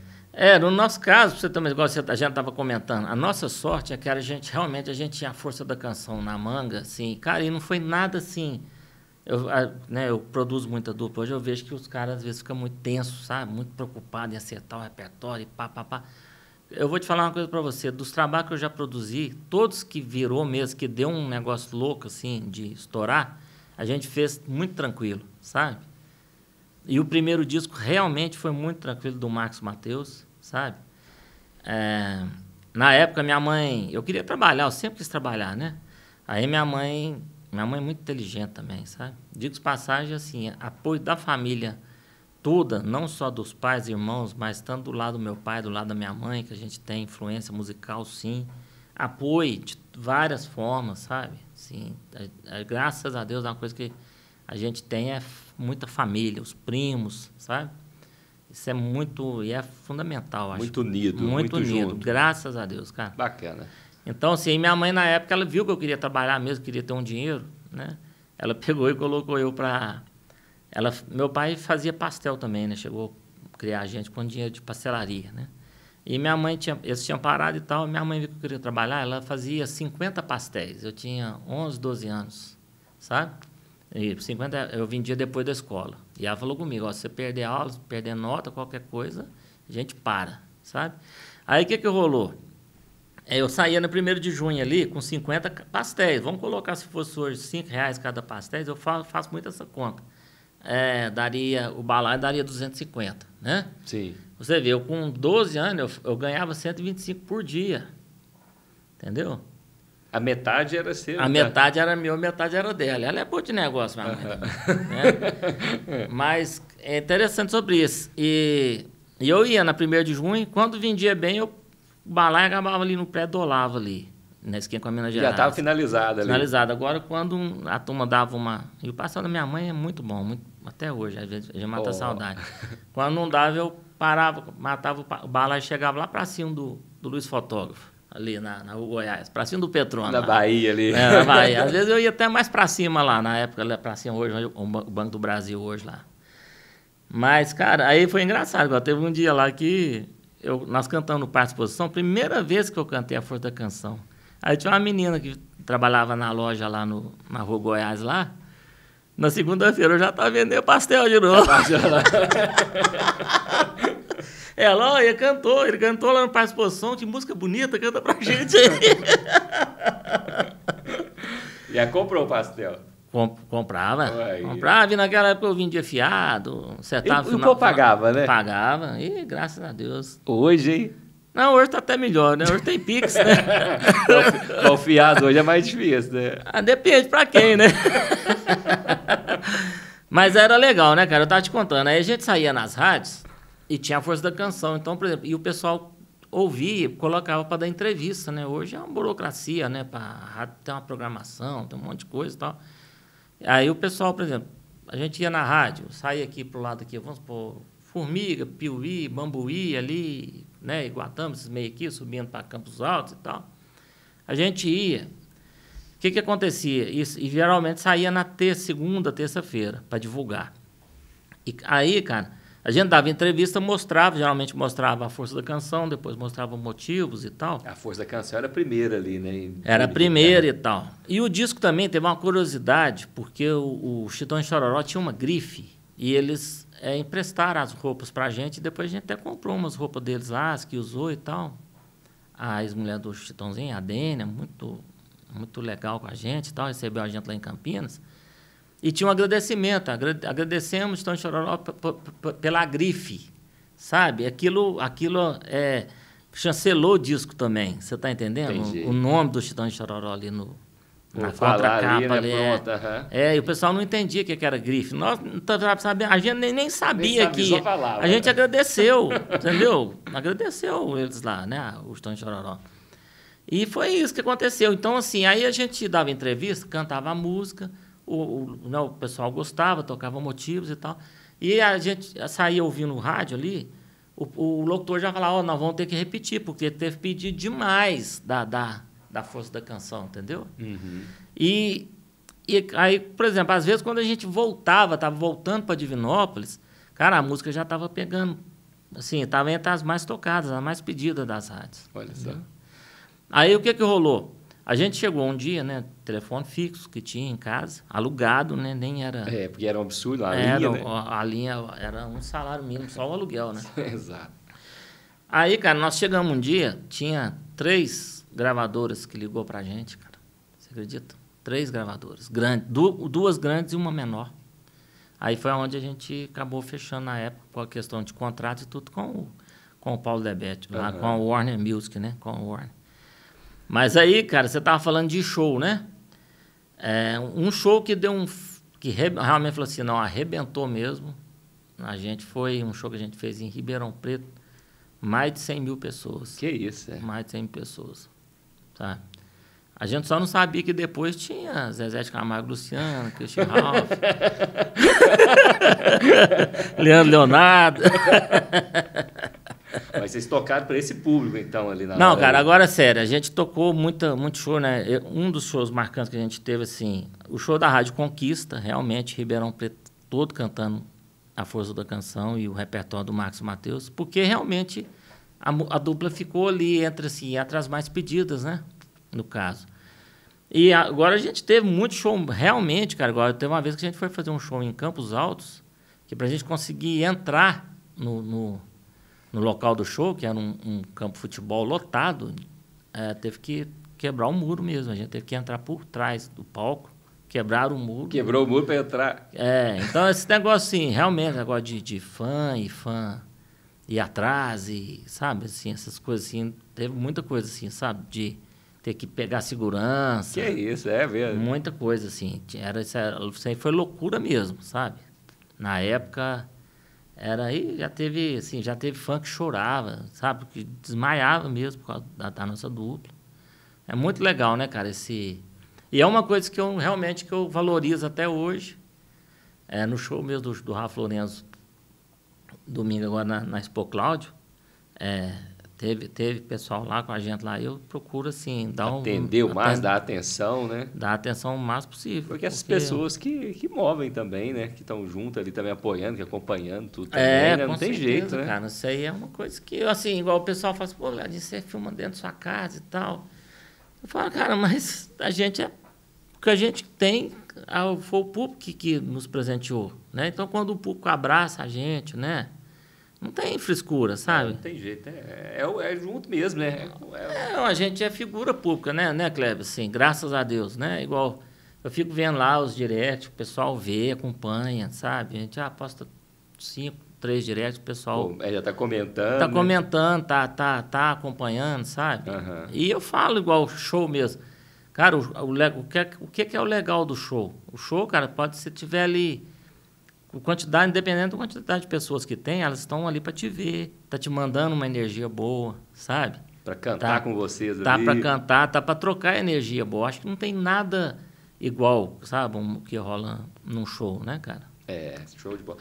No nosso caso, você também, igual a gente estava comentando, a nossa sorte é que a gente realmente tinha a força da canção na manga, assim. Cara, e não foi nada assim... Eu produzo muita dupla. Hoje eu vejo que os caras, às vezes, ficam muito tensos, sabe? Muito preocupados em acertar o repertório e pá. Eu vou te falar uma coisa para você. Dos trabalhos que eu já produzi, todos que virou mesmo, que deu um negócio louco, assim, de estourar, a gente fez muito tranquilo, sabe? E o primeiro disco realmente foi muito tranquilo, do Marcos Mateus, sabe? Na época, minha mãe... Eu queria trabalhar, eu sempre quis trabalhar, né? Aí minha mãe é muito inteligente também, sabe? Digo de passagem, assim, apoio da família toda, não só dos pais e irmãos, mas tanto do lado do meu pai, do lado da minha mãe, que a gente tem influência musical, sim. Apoio de várias formas, sabe? Sim, graças a Deus, é uma coisa que a gente tem, é muita família, os primos, sabe? Isso é muito, e é fundamental, acho. Muito unido, muito unido, junto. Graças a Deus, cara. Bacana. Então, assim, minha mãe, na época, ela viu que eu queria trabalhar mesmo, queria ter um dinheiro, né? Ela pegou e colocou eu para... Meu pai fazia pastel também, né? Chegou a criar a gente com dinheiro de pastelaria, né? E minha mãe, eles tinham parado e tal, minha mãe viu que eu queria trabalhar, ela fazia 50 pastéis. Eu tinha 11, 12 anos, sabe? E 50 eu vendia depois da escola. E ela falou comigo, ó, se você perder aula, perder nota, qualquer coisa, a gente para, sabe? Aí, o que rolou? Eu saía no 1º de junho ali com 50 pastéis. Vamos colocar, se fosse hoje, R$5 cada pastéis, eu faço muito essa conta. O balaio daria 250, né? Sim. Você vê, eu com 12 anos, eu ganhava 125 por dia. Entendeu? A metade era seu. A metade era meu, a metade era dela. Ela é boa de negócio, minha mãe. Né? Mas é interessante sobre isso. E eu ia na 1º de junho, quando vendia bem, o balaio acabava ali no pré-dolava ali, na esquina com a Minas Gerais. Já estava finalizado ali. Finalizado. Agora, quando a turma dava uma... E o pastel da minha mãe é muito bom, até hoje, às vezes, já mata a saudade. Quando não dava, eu parava, matava o balaio e chegava lá para cima do Luiz Fotógrafo, ali na Rua Goiás, para cima do Petrona. Na Bahia ali. Na Bahia. Às vezes eu ia até mais para cima lá, na época, para cima hoje, o Banco do Brasil hoje lá. Mas, cara, aí foi engraçado. Agora, teve um dia lá que nós cantamos no Parque de Exposição, primeira vez que eu cantei a Força da Canção. Aí tinha uma menina que trabalhava na loja lá na Rua Goiás lá. Na segunda-feira eu já estava vendendo pastel de novo. Ela, ó, ele cantou lá no Parque de Exposição, que música bonita, canta pra gente aí. Já comprou o pastel? Comprava. E naquela época eu vendia fiado, acertava... E o povo pagava, né? Pagava, e graças a Deus. Hoje, hein? Não, hoje tá até melhor, né? Hoje tem Pix, né? O fiado hoje é mais difícil, né? Depende pra quem, né? Mas era legal, né, cara? Eu tava te contando. Aí a gente saía nas rádios e tinha a Força da Canção. Então, por exemplo, e o pessoal ouvia, colocava para dar entrevista, né? Hoje é uma burocracia, né? Tem uma programação, tem um monte de coisa e tal. Aí o pessoal, por exemplo, a gente ia na rádio, saía aqui pro lado aqui, vamos supor, Formiga, Piuí, Bambuí ali, né? Iguatama, esses meio aqui, subindo para Campos Altos e tal. A gente ia. O que acontecia? Isso, e geralmente saía na segunda, terça-feira, para divulgar. E aí, cara, a gente dava entrevista, geralmente mostrava a Força da Canção, depois mostrava motivos e tal. A Força da Canção era a primeira ali, né? Era a primeira e tal. E o disco também teve uma curiosidade, porque o Chitão e Chororó tinha uma grife, e eles emprestaram as roupas pra gente, e depois a gente até comprou umas roupas deles lá, as que usou e tal. A ex-mulher do Chitãozinho, a Dênia, muito legal com a gente e tal, recebeu a gente lá em Campinas. E tinha um agradecimento, agradecemos Chitão e Chororó pela grife, sabe? Aquilo chancelou o disco também, você está entendendo? Entendi. O nome do Chitão e Chororó ali na contracapa ali, e o pessoal não entendia o que era grife. Nós, a gente nem sabia que... Falava, a gente agradeceu, entendeu? Agradeceu eles lá, né? O Chitão e Chororó. E foi isso que aconteceu. Então, assim, aí a gente dava entrevista, cantava a música, o pessoal gostava, tocava motivos e tal. E a gente saía ouvindo o rádio ali, o locutor já falava, nós vamos ter que repetir, porque teve pedido demais da Força da Canção, entendeu? Uhum. E aí, por exemplo, às vezes quando a gente estava voltando para Divinópolis, cara, a música já estava pegando, assim, estava entre as mais tocadas, as mais pedidas das rádios. Olha só. Aí o que rolou? A gente chegou um dia, né? Telefone fixo que tinha em casa, alugado, né? Nem era... Porque era um absurdo a linha, né? A linha era um salário mínimo, só o aluguel, né? Exato. Aí, cara, nós chegamos um dia, tinha 3 gravadoras que ligou pra gente, cara. Você acredita? 3 gravadoras, grandes, 2 grandes e uma menor. Aí foi onde a gente acabou fechando na época, com a questão de contrato e tudo, com o Paulo Debete, lá com o Warner Music, né? Com o Warner. Mas aí, cara, você tava falando de show, né? Um show que deu que realmente falou assim, não, arrebentou mesmo. A gente foi um show que a gente fez em Ribeirão Preto, mais de 100 mil pessoas. Que isso, Mais de 100 mil pessoas, sabe? A gente só não sabia que depois tinha Zezé de Camargo e Luciano, Christian Ralph, Leandro Leonardo. Mas vocês tocaram para esse público, então, ali na Não, hora, cara, agora é sério, a gente tocou muito show, né? Um dos shows marcantes que a gente teve, assim, o show da Rádio Conquista, realmente, Ribeirão Preto todo cantando A Força da Canção e o repertório do Marcos Mateus, porque realmente a dupla ficou ali entre as mais pedidas, né? No caso. E agora a gente teve muito show, realmente, cara, agora teve uma vez que a gente foi fazer um show em Campos Altos, que pra gente conseguir entrar no local do show, que era um campo de futebol lotado, teve que quebrar o muro mesmo. A gente teve que entrar por trás do palco, quebrar o muro. Quebrou o muro para entrar. Então esse negócio, assim, realmente, negócio de fã ir atrás, e, sabe, assim, essas coisas, assim, teve muita coisa, assim, sabe, de ter que pegar segurança. Que isso, é mesmo. Muita coisa, assim. Isso aí foi loucura mesmo, sabe? Na época... Aí já teve fã que chorava, sabe? Que desmaiava mesmo por causa da nossa dupla. É muito legal, né, cara? E é uma coisa que eu realmente valorizo até hoje. No show mesmo do Rafa Lourenço, domingo agora na Expo Cláudio, teve pessoal lá com a gente lá. Eu procuro, assim, dar atenção, né? Dar atenção o máximo possível. Porque essas pessoas que movem também, né? Que estão junto ali também apoiando, que acompanhando tudo também, né? Não tem jeito, né? Cara, isso aí é uma coisa que, assim, igual o pessoal fala assim, pô, Leandro, você filma dentro da sua casa e tal. Eu falo, cara, mas a gente o que a gente tem foi o público que nos presenteou, né? Então, quando o público abraça a gente, né? Não tem frescura, sabe? Não tem jeito, é junto mesmo, né? A gente é figura pública, né, Kleber? Assim, graças a Deus, né? Igual, eu fico vendo lá os directs, o pessoal vê, acompanha, sabe? A gente posta 5, 3 directs, o pessoal... já tá comentando. Tá comentando, tá acompanhando, sabe? Uhum. E eu falo igual show mesmo. Cara, o que é o legal do show? O show, cara, pode se tiver ali... independente da quantidade de pessoas que tem, elas estão ali para te ver, tá te mandando uma energia boa, sabe? Para cantar com vocês ali. Tá para cantar, tá para trocar energia boa. Acho que não tem nada igual, sabe, o que rola num show, né, cara? Show de bola.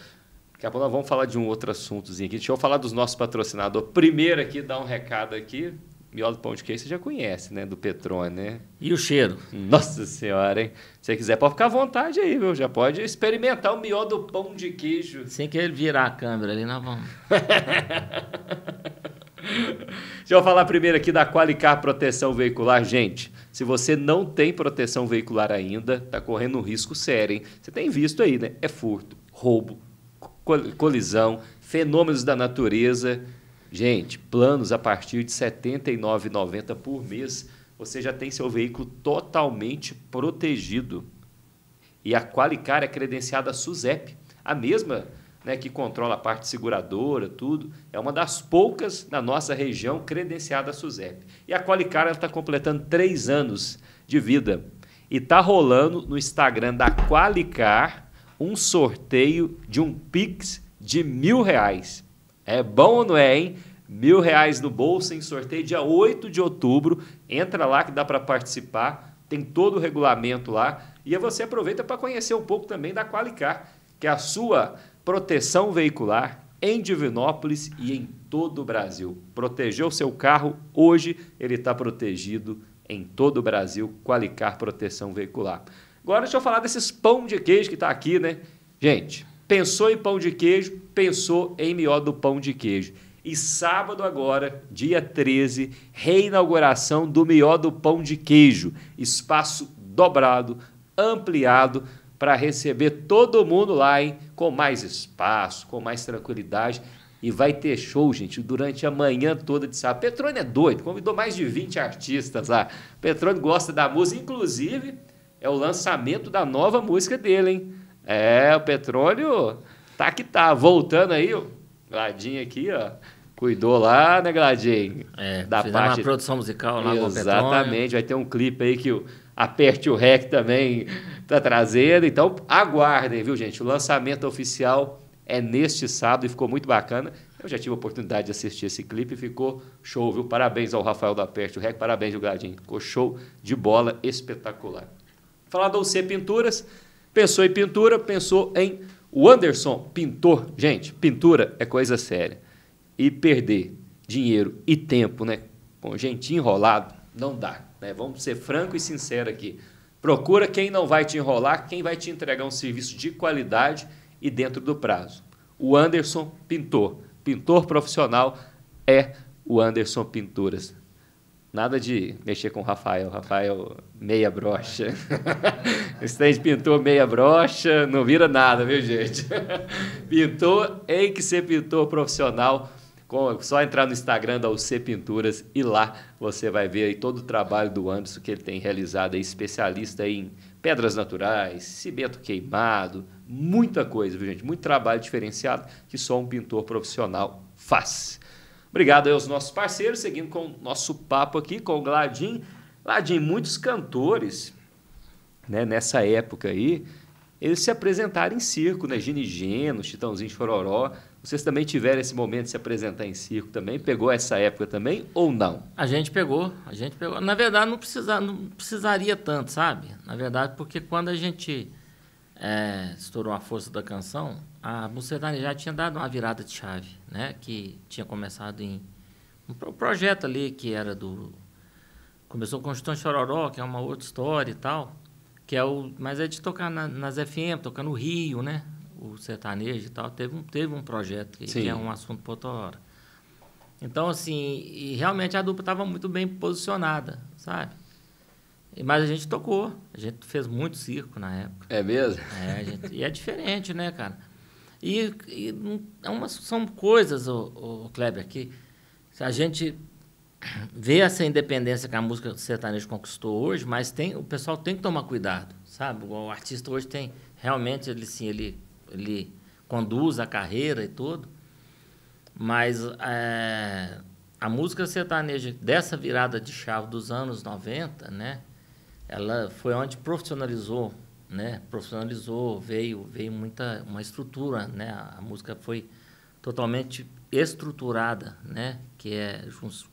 Daqui a pouco nós vamos falar de um outro assuntozinho aqui. Deixa eu falar dos nossos patrocinadores. Primeiro aqui, dar um recado aqui. Miolo do Pão de Queijo você já conhece, né? Do Petrone, né? E o cheiro? Nossa Senhora, hein? Se você quiser, pode ficar à vontade aí, viu? Já pode experimentar o miolo do Pão de Queijo. Sem que ele virar a câmera ali, nós vamos... Deixa eu falar primeiro aqui da Qualicar Proteção Veicular. Gente, se você não tem proteção veicular ainda, tá correndo um risco sério, hein? Você tem visto aí, né? É furto, roubo, colisão, fenômenos da natureza... Gente, planos a partir de R$ 79,90 por mês, você já tem seu veículo totalmente protegido. E a Qualicar é credenciada SUSEP, a mesma, né, que controla a parte seguradora, tudo. É uma das poucas na nossa região credenciada SUSEP. E a Qualicar está completando 3 anos de vida. E está rolando no Instagram da Qualicar um sorteio de um Pix de R$1.000. É bom ou não é, hein? R$1.000 no bolso em sorteio dia 8 de outubro. Entra lá que dá para participar. Tem todo o regulamento lá. E aí você aproveita para conhecer um pouco também da Qualicar, que é a sua proteção veicular em Divinópolis e em todo o Brasil. Protegeu o seu carro, hoje ele está protegido em todo o Brasil. Qualicar Proteção Veicular. Agora deixa eu falar desses pão de queijo que está aqui, né? Gente... Pensou em pão de queijo, pensou em miolo do pão de queijo. E sábado agora, dia 13, reinauguração do Mió do Pão de Queijo. Espaço dobrado, ampliado, para receber todo mundo lá, hein? Com mais espaço, com mais tranquilidade. E vai ter show, gente, durante a manhã toda de sábado. Petrone é doido, convidou mais de 20 artistas lá. Petrone gosta da música, inclusive é o lançamento da nova música dele, hein? O Petrônio tá que tá. Voltando aí, o Gladinho aqui, ó. Cuidou lá, né, Gladinho? Da parte... uma produção musical lá com o Petrônio. Exatamente, vai ter um clipe aí que o Aperte o Rec também tá trazendo. Então, aguardem, viu, gente? O lançamento oficial é neste sábado e ficou muito bacana. Eu já tive a oportunidade de assistir esse clipe e ficou show, viu? Parabéns ao Rafael do Aperte o Rec, parabéns ao Gladinho. Ficou show de bola, espetacular. Falar da UC Pinturas, pensou em pintura, pensou em Wanderson, pintor. Gente, pintura é coisa séria. E perder dinheiro e tempo, né, com gente enrolado, não dá. Né? Vamos ser franco e sincero aqui. Procura quem não vai te enrolar, quem vai te entregar um serviço de qualidade e dentro do prazo. O Wanderson Pintor, pintor profissional, é o Wanderson Pinturas. Nada de mexer com o Rafael. Rafael, meia brocha. Esse tem de pintor meia brocha, não vira nada, viu, gente? Pintor, tem que ser pintor profissional. Só entrar no Instagram da UC Pinturas e lá você vai ver aí todo o trabalho do Anderson que ele tem realizado, aí, especialista em pedras naturais, cimento queimado, muita coisa, viu, gente? Muito trabalho diferenciado que só um pintor profissional faz. Obrigado aí aos nossos parceiros, seguindo com o nosso papo aqui com o Gladinho. Gladinho, muitos cantores, né, nessa época aí, eles se apresentaram em circo, né? Gini Geno, Chitãozinho Chororó. Vocês também tiveram esse momento de se apresentar em circo também? Pegou essa época também ou não? A gente pegou. Na verdade, não precisaria tanto, sabe? Na verdade, porque quando a gente estourou a força da canção, a música já tinha dado uma virada de chave, né? Que tinha começado em um projeto ali que era do... Começou com o Chitãozinho Chororó, que é uma outra história e tal, mas é de tocar nas FM, tocar no Rio, né? O sertanejo e tal, teve um projeto que é um assunto por outra hora. Então, assim, e realmente a dupla estava muito bem posicionada, sabe? Mas a gente tocou, a gente fez muito circo na época. É mesmo? E é diferente, né, cara? São coisas, o Kleber, que a gente vê essa independência que a música sertaneja conquistou hoje, mas o pessoal tem que tomar cuidado, sabe? O artista hoje tem, realmente, ele conduz a carreira e tudo, mas a música sertaneja dessa virada de chave dos anos 90, né, ela foi onde profissionalizou, né, veio uma estrutura, né, a música foi totalmente estruturada, né, que é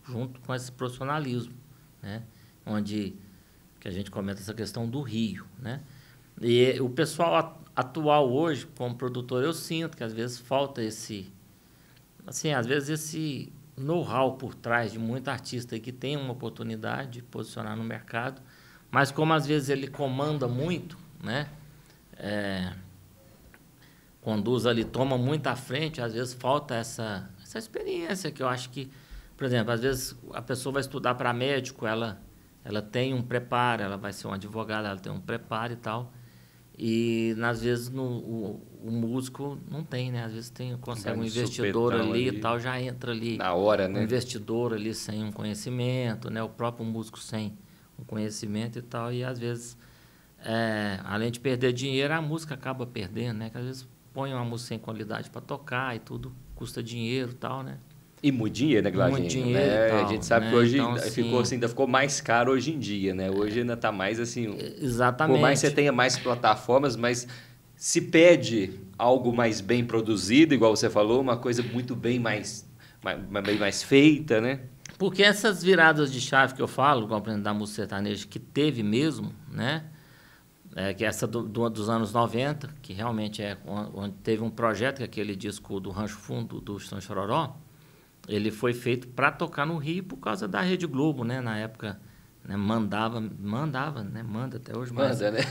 junto com esse profissionalismo, né, que a gente comenta essa questão do Rio, né, e o pessoal atual hoje, como produtor, eu sinto que às vezes falta esse know-how por trás de muito artista aí que tem uma oportunidade de posicionar no mercado, mas como às vezes ele comanda muito, né? Conduz ali, toma muito à frente, às vezes falta essa experiência que eu acho que, por exemplo, às vezes a pessoa vai estudar para médico, ela tem um preparo, ela vai ser uma advogada, ela tem um preparo e tal. E, às vezes, o músico não tem, né? Às vezes consegue um investidor ali e tal, já entra ali... Na hora, né? Um investidor ali sem um conhecimento, né? O próprio músico sem um conhecimento e tal. E, às vezes, além de perder dinheiro, a música acaba perdendo, né? Que, às vezes, põe uma música sem qualidade para tocar e tudo custa dinheiro e tal, né? E muito dinheiro, né, Gladinho? Muito dinheiro, né? A gente sabe, né, que hoje então, ainda ficou mais caro hoje em dia, né? Hoje ainda está mais assim... Exatamente. Por mais que você tenha mais plataformas, mas se pede algo mais bem produzido, igual você falou, uma coisa muito bem mais feita, né? Porque essas viradas de chave que eu falo, como da música sertaneja, que teve mesmo, né? Que essa dos anos 90, que realmente onde teve um projeto, que é aquele disco do Rancho Fundo, do Chitãozinho Chororó, ele foi feito para tocar no Rio por causa da Rede Globo, né? Na época, né? Mandava, né? Manda até hoje. Manda, né?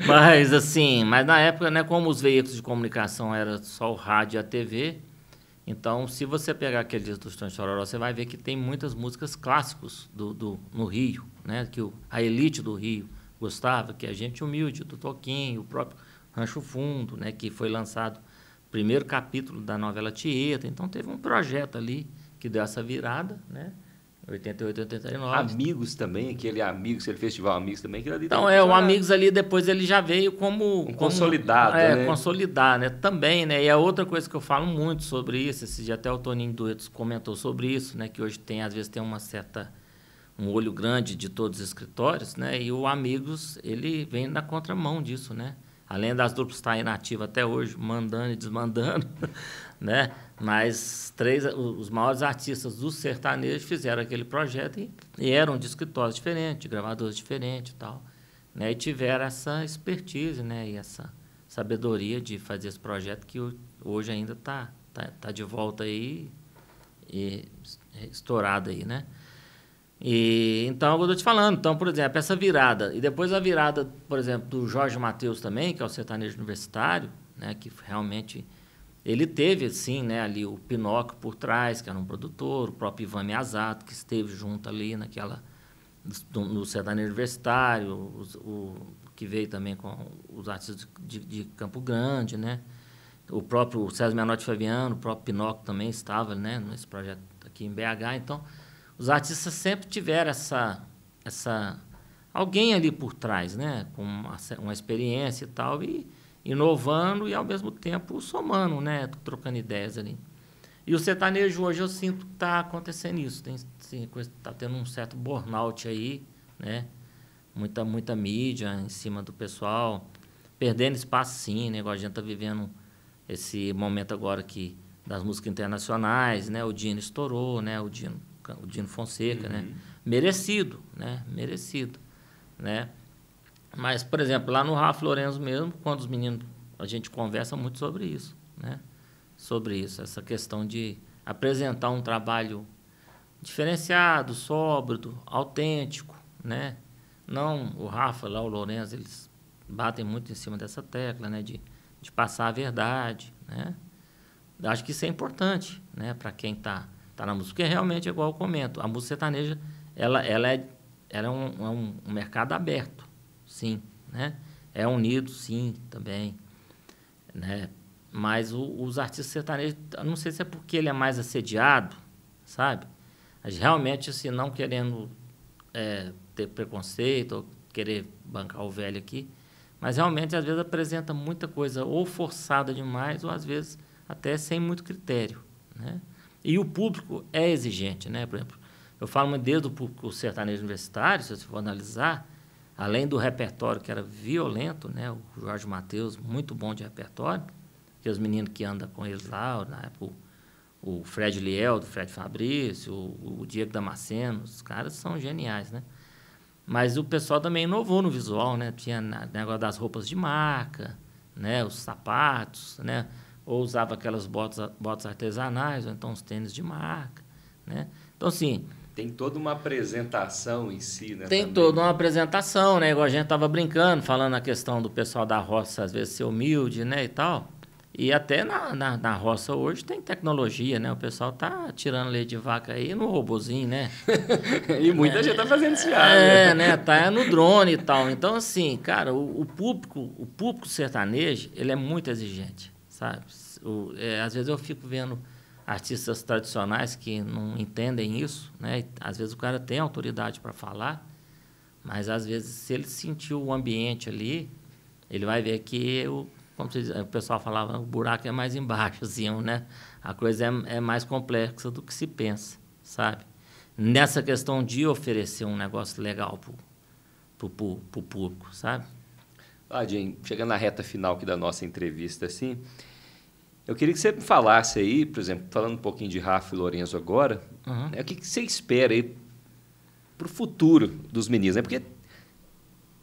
Mas na época, né? Como os veículos de comunicação era só o rádio e a TV, Então, se você pegar aquele disco do Chitão de Chororó, você vai ver que tem muitas músicas clássicos no Rio, né? Que a elite do Rio gostava, que é a Gente Humilde, do Toquinho, o próprio Rancho Fundo, né? Que foi lançado o primeiro capítulo da novela Tieta. Então, teve um projeto ali que deu essa virada, né? 88, 89. Amigos também, aquele festival Amigos também. Que ali então, o Amigos ali, depois ele já veio como consolidado, né? Consolidar, né? Também, né? E a outra coisa que eu falo muito sobre isso, esse dia até o Toninho Duetos comentou sobre isso, né? Que hoje às vezes tem um olho grande de todos os escritórios, né? E o Amigos, ele vem na contramão disso, né? Além das duplas estarem nativas até hoje, mandando e desmandando, né? Mas os maiores artistas do sertanejo fizeram aquele projeto e eram de escritórios diferentes, de gravadores diferentes e tal, né? E tiveram essa expertise, né? E essa sabedoria de fazer esse projeto que hoje ainda tá de volta aí e estourado aí, né? E então, eu estou te falando, então, por exemplo, essa virada, e depois a virada, por exemplo, do Jorge Mateus também, que é o sertanejo universitário, né, que realmente ele teve, assim, né, ali o Pinóquio por trás, que era um produtor, o próprio Ivan Miyazato, que esteve junto ali no sertanejo universitário, o que veio também com os artistas de Campo Grande, né, o próprio César Menotti Fabiano, o próprio Pinóquio também estava, né, nesse projeto aqui em BH, então os artistas sempre tiveram alguém ali por trás, né? Com uma experiência e tal, e inovando e, ao mesmo tempo, somando, né? Trocando ideias ali. E o sertanejo hoje eu sinto que está acontecendo isso. Está tendo um certo burnout aí, né? Muita mídia em cima do pessoal, perdendo espaço sim, né? Igual a gente está vivendo esse momento agora aqui das músicas internacionais, né? O Dino estourou, né? O Dino Fonseca, né? Merecido, né? Merecido, né? Mas, por exemplo, lá no Rafa Lourenço mesmo, quando os meninos, a gente conversa muito sobre isso, né? Sobre isso, essa questão de apresentar um trabalho diferenciado, sóbrio, autêntico, né? Não, o Rafa, lá o Lourenço, eles batem muito em cima dessa tecla, né? De passar a verdade, né? Acho que isso é importante, né? Para quem está na música, porque realmente é igual eu comento, a música sertaneja, ela é um mercado aberto, sim, né? É unido, sim, também, né? Mas os artistas sertanejos, não sei se é porque ele é mais assediado, sabe? Mas realmente, assim, não querendo ter preconceito ou querer bancar o velho aqui, mas realmente, às vezes, apresenta muita coisa ou forçada demais ou, às vezes, até sem muito critério, né? E o público é exigente, né? Por exemplo, eu falo desde o público sertanejo universitário, se você for analisar, além do repertório que era violento, né? O Jorge Mateus, muito bom de repertório, que os meninos que andam com eles lá, na época, o Fred Liel, do Fred Fabrício, o Diego Damasceno, os caras são geniais, né? Mas o pessoal também inovou no visual, né? Tinha negócio das roupas de marca, né? Os sapatos, né? Ou usava aquelas botas artesanais, ou então os tênis de marca, né? Então, assim... Tem toda uma apresentação em si, né? Tem toda uma apresentação, né? Igual a gente estava brincando, falando a questão do pessoal da roça, às vezes, ser humilde, né? E tal. E até na roça hoje tem tecnologia, né? O pessoal tá tirando leite de vaca aí no robozinho, né? E muita gente tá fazendo isso já, né? Tá no drone e tal. Então, assim, cara, o público sertanejo, ele é muito exigente, sabe? Às vezes eu fico vendo artistas tradicionais que não entendem isso, né? Às vezes o cara tem autoridade para falar, mas às vezes se ele sentir o ambiente ali, ele vai ver que como o pessoal falava, o buraco é mais embaixo, assim, né? A coisa é mais complexa do que se pensa, sabe? Nessa questão de oferecer um negócio legal pro público, sabe? Jim, chegando na reta final aqui da nossa entrevista, assim, eu queria que você me falasse aí, por exemplo, falando um pouquinho de Rafa e Lourenço agora, né, o que você espera aí para o futuro dos meninos, né? Porque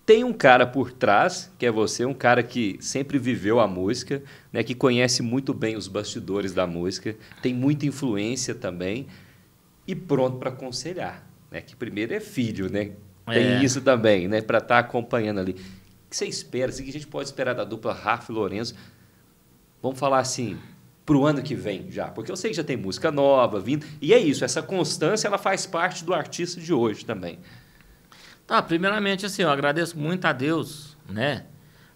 tem um cara por trás, que é você, um cara que sempre viveu a música, né, que conhece muito bem os bastidores da música, tem muita influência também e pronto para aconselhar, né? Que primeiro é filho, né? Tem isso também, né? Para estar acompanhando ali. O que você espera? O que a gente pode esperar da dupla Rafa e Lourenço? Vamos falar assim, para o ano que vem já? Porque eu sei que já tem música nova vindo. E é isso, essa constância ela faz parte do artista de hoje também. Tá, primeiramente, assim, eu agradeço muito a Deus, né?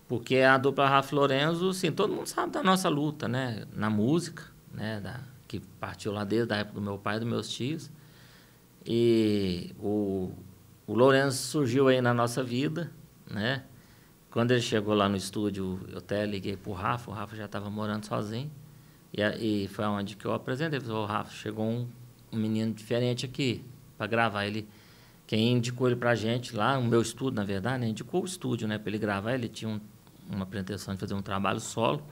Porque a dupla Rafa Lorenzo, assim, todo mundo sabe da nossa luta, né? Na música, né? Que partiu lá desde a época do meu pai e dos meus tios. E o Lorenzo surgiu aí na nossa vida, né? Quando ele chegou lá no estúdio, eu até liguei pro Rafa, o Rafa já estava morando sozinho. E foi onde que eu apresentei. Falei, Rafa, chegou um menino diferente aqui para gravar. Quem indicou ele pra gente lá, o meu estúdio, na verdade, né? Indicou o estúdio, né? Para ele gravar, ele tinha uma pretensão de fazer um trabalho solo.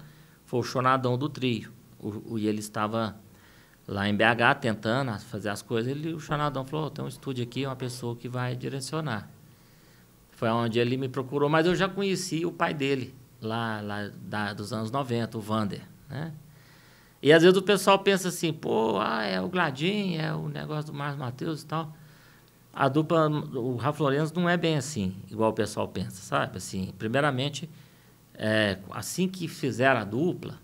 Foi o Chonadão do trio. E ele estava lá em BH tentando fazer as coisas. O Chonadão falou, tem um estúdio aqui, uma pessoa que vai direcionar. Foi onde ele me procurou, mas eu já conheci o pai dele, lá dos anos 90, o Vander, né? E às vezes o pessoal pensa assim, pô, é o Gladinho, é o negócio do Márcio Matheus e tal. A dupla, o Rafa Lorenzo não é bem assim, igual o pessoal pensa, sabe? Assim, primeiramente, assim que fizeram a dupla,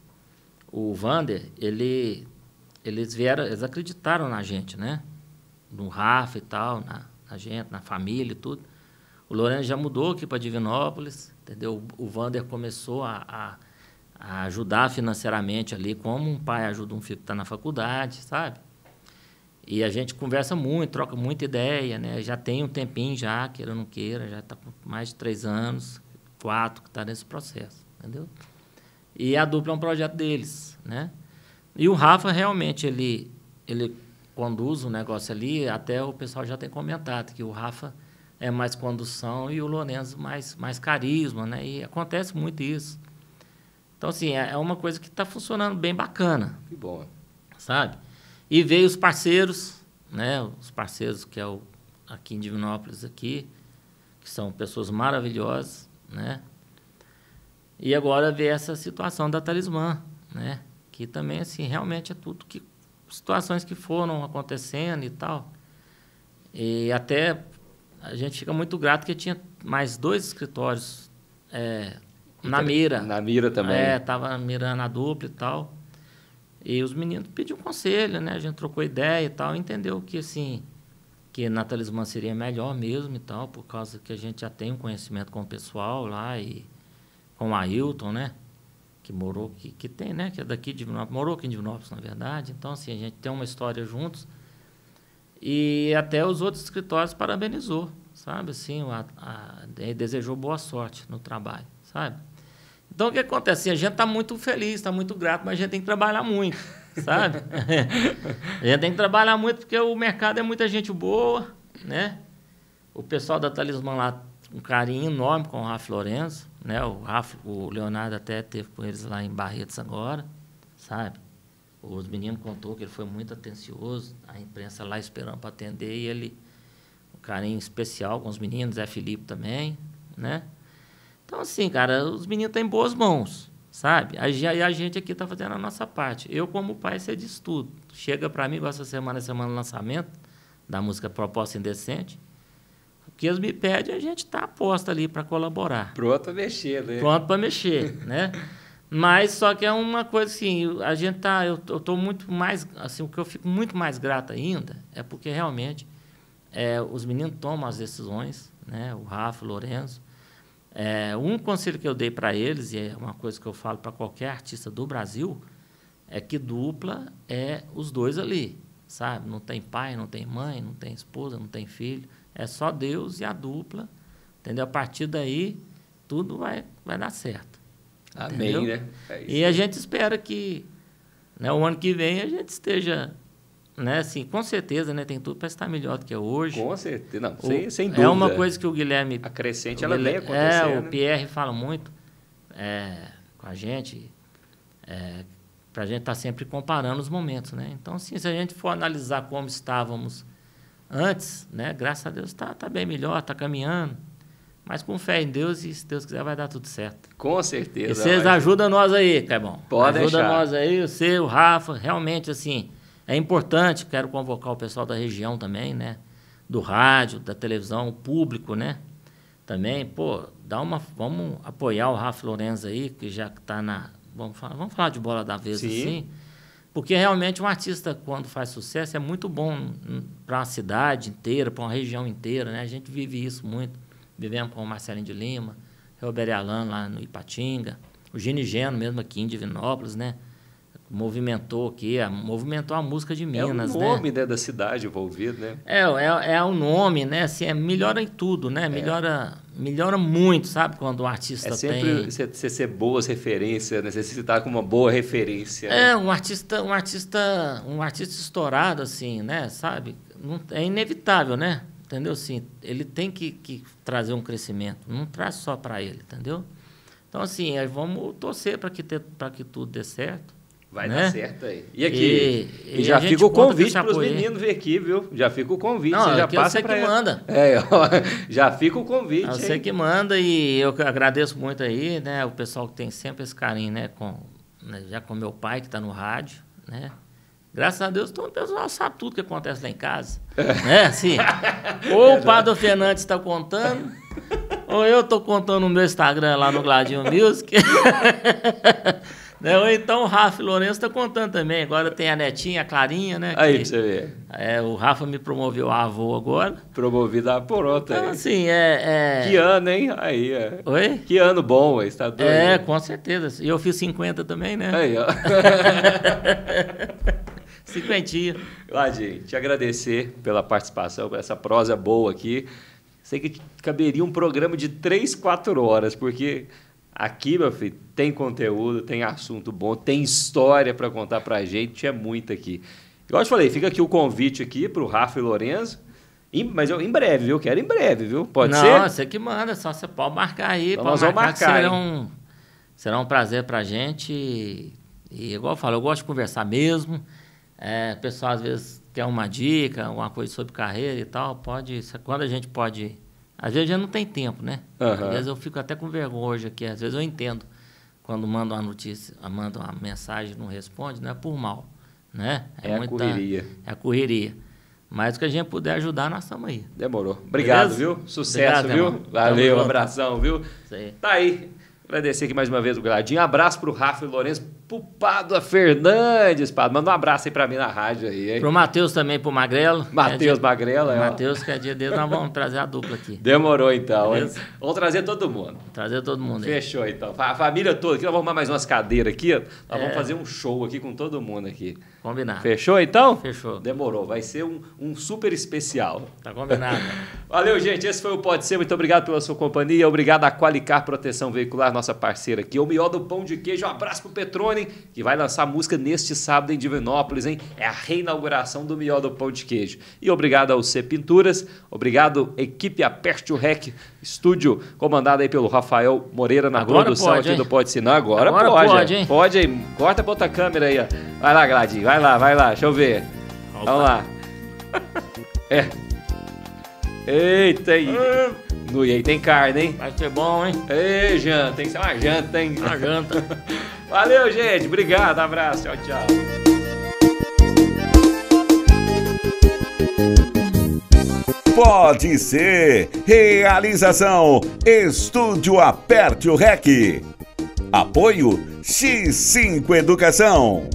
o Vander, eles acreditaram na gente, né? No Rafa e tal, na gente, na família e tudo. O Lorenzo já mudou aqui para Divinópolis, entendeu? O Vander começou a ajudar financeiramente ali, como um pai ajuda um filho que está na faculdade, sabe? E a gente conversa muito, troca muita ideia, né? Já tem um tempinho já, queira ou não queira, já está com mais de 3 anos, 4 que está nesse processo, entendeu? E a dupla é um projeto deles, né? E o Rafa, realmente, ele conduz o negócio ali, até o pessoal já tem comentado que o Rafa é mais condução e o Lorenzo mais carisma, né? E acontece muito isso. Então, assim, é uma coisa que está funcionando bem bacana. Que bom. Sabe? E veio os parceiros, né? Os parceiros que aqui em Divinópolis, aqui, que são pessoas maravilhosas, né? E agora veio essa situação da Talismã, né? Que também, assim, realmente é tudo situações que foram acontecendo e tal. E até a gente fica muito grato que tinha mais 2 escritórios na mira. Na mira também. Estava mirando a dupla e tal. E os meninos pediram conselho, né? A gente trocou ideia e tal, entendeu que, assim, que na Talismã seria melhor mesmo e tal, por causa que a gente já tem um conhecimento com o pessoal lá e com o Ailton, né? Que morou, que tem, né? Que é daqui de Divinópolis, morou aqui em Divinópolis, na verdade. Então, assim, a gente tem uma história juntos. E até os outros escritórios parabenizou, sabe? Assim, desejou boa sorte no trabalho, sabe? Então, o que acontece? A gente está muito feliz, está muito grato, mas a gente tem que trabalhar muito, sabe? A gente tem que trabalhar muito porque o mercado é muita gente boa, né? O pessoal da Talismã lá, um carinho enorme com o Rafa Lorenzo, né? O Leonardo até teve com eles lá em Barretos agora, sabe? Os meninos contou que ele foi muito atencioso, a imprensa lá esperando para atender, e ele, um carinho especial com os meninos, Zé Felipe também, né? Então, assim, cara, os meninos estão em boas mãos, sabe? A gente aqui está fazendo a nossa parte. Eu, como pai, sei disso tudo. Chega para mim, igual essa semana do lançamento da música Proposta Indecente. O que eles me pedem, a gente está aposta ali para colaborar. Pronto para mexer, né? Pronto para mexer, né? Mas só que é uma coisa assim, a gente tá, eu estou muito mais, assim, o que eu fico muito mais grato ainda é porque realmente os meninos tomam as decisões, né? O Rafa, o Lorenzo. Um conselho que eu dei para eles, e é uma coisa que eu falo para qualquer artista do Brasil, é que dupla é os dois ali, sabe? Não tem pai, não tem mãe, não tem esposa, não tem filho, é só Deus e a dupla, entendeu? A partir daí, tudo vai dar certo. Amém, entendeu? Né? E a gente espera que, né, o ano que vem a gente esteja, né, assim, com certeza, né, tem tudo para estar melhor do que é hoje. Com certeza, não, sem dúvida. É uma coisa que o Guilherme... A crescente, ela vem acontecendo. O Pierre fala muito com a gente, para a gente estar sempre comparando os momentos, né? Então, assim, se a gente for analisar como estávamos antes, né, graças a Deus está bem melhor, está caminhando. Mas com fé em Deus, e se Deus quiser, vai dar tudo certo. Com certeza. E vocês ajudam nós aí, Caibão. Pode deixar. Ajuda nós aí, você, o Rafa. Realmente, assim, é importante. Quero convocar o pessoal da região também, né? Do rádio, da televisão, o público, né? Também, pô, vamos apoiar o Rafa Lorenzo aí, que já está vamos falar de bola da vez, Sim. assim. Porque realmente um artista, quando faz sucesso, é muito bom para uma cidade inteira, para uma região inteira, né? A gente vive isso muito. Vivemos com o Marcelinho de Lima, Robert Alan lá no Ipatinga, o Gini Geno mesmo aqui em Divinópolis, né? Movimentou a música de Minas, né? É o nome, né, da cidade envolvido, né? É o nome, né? Assim, melhora em tudo, né? Melhora muito, sabe? Quando o artista tem... É sempre você ser boas referências, né? Você estar com uma boa referência. Um artista estourado, assim, né? Sabe? É inevitável, né? Entendeu? Assim, ele tem que trazer um crescimento. Não traz só para ele, entendeu? Então, assim, vamos torcer para que tudo dê certo. Vai né? dar certo aí. E aqui, e já fica o convite para os meninos vir aqui, viu? Já fica o convite. Não, você já passa você que manda. Já fica o convite. Você que manda e eu agradeço muito aí, né? O pessoal que tem sempre esse carinho, né? Já com meu pai, que está no rádio, né? Graças a Deus, todo o pessoal sabe tudo que acontece lá em casa. Né? Assim, ou o Padre Fernandes está contando, ou eu estou contando no meu Instagram lá no Gladinho Music. Né? Ou então o Rafa Lourenço está contando também. Agora tem a netinha, a Clarinha, né? Aí pra você ver. O Rafa me promoveu a avô agora. Promovido a porota. Então, aí. assim, Que ano, hein? Aí, Oi? Que ano bom, está doido. Com certeza. E eu fiz 50 também, né? Aí, ó. 50. Gladinho, te agradecer pela participação, por essa prosa boa aqui. Sei que caberia um programa de 3, 4 horas, porque... Aqui, meu filho, tem conteúdo, tem assunto bom, tem história para contar para a gente, é muito aqui. Igual eu te falei, fica aqui o convite aqui para o Rafa e Lourenço, mas em breve, viu? Quero em breve, viu? Pode ser? Não, você que manda, só você pode marcar aí. Então nós vamos marcar, será um prazer para a gente. E igual eu falo, eu gosto de conversar mesmo. O pessoal às vezes quer uma dica, alguma coisa sobre carreira e tal, quando a gente pode... Às vezes já não tem tempo, né? Às vezes eu fico até com vergonha hoje aqui. Às vezes eu entendo quando mando uma notícia, mando uma mensagem e não responde, não é por mal, né? A correria. É a correria. Mas o que a gente puder ajudar, nós estamos aí. Demorou. Obrigado, viu? Sucesso, obrigado, viu? Irmão. Valeu, um abração, viu? Isso aí. Tá aí. Agradecer aqui mais uma vez o Gladinho. Abraço pro Rafa e Lourenço, pro Padre Fernandes, Padre. Manda um abraço aí pra mim na rádio aí, hein? Pro Matheus também, pro Magrelo. Matheus Magrelo, Matheus, que é dia dele, nós vamos trazer a dupla aqui. Demorou, então. Vamos trazer todo mundo. Trazer todo mundo aí. Fechou, então. A família toda aqui. Nós vamos arrumar mais umas cadeiras aqui, ó. Nós vamos fazer um show aqui com todo mundo aqui. Combinado. Fechou, então? Fechou. Demorou. Vai ser um super especial. Tá combinado. Valeu, gente. Esse foi o Pode Ser. Muito obrigado pela sua companhia. Obrigado à Qualicar Proteção Veicular, nossa parceira aqui. O Mió do Pão de Queijo. Um abraço pro Petrone, que vai lançar música neste sábado em Divinópolis, hein? É a reinauguração do Mió do Pão de Queijo. E obrigado ao C Pinturas. Obrigado, equipe Aperte o Rec, estúdio comandado aí pelo Rafael Moreira na agora produção pode, aqui hein? do Pode Ser. Não, agora pode, hein? Pode aí. Corta pra outra câmera aí, ó. Vai lá, Gladinho. Vai lá. Deixa eu ver. Opa. Vamos lá. Eita aí. E aí tem carne, hein? Vai ser bom, hein? Ei, janta. Tem que ser uma janta, hein? Uma janta. Valeu, gente. Obrigado. Abraço. Tchau, tchau. Pode Ser. Realização Estúdio Aperte o Rec. Apoio X5 Educação.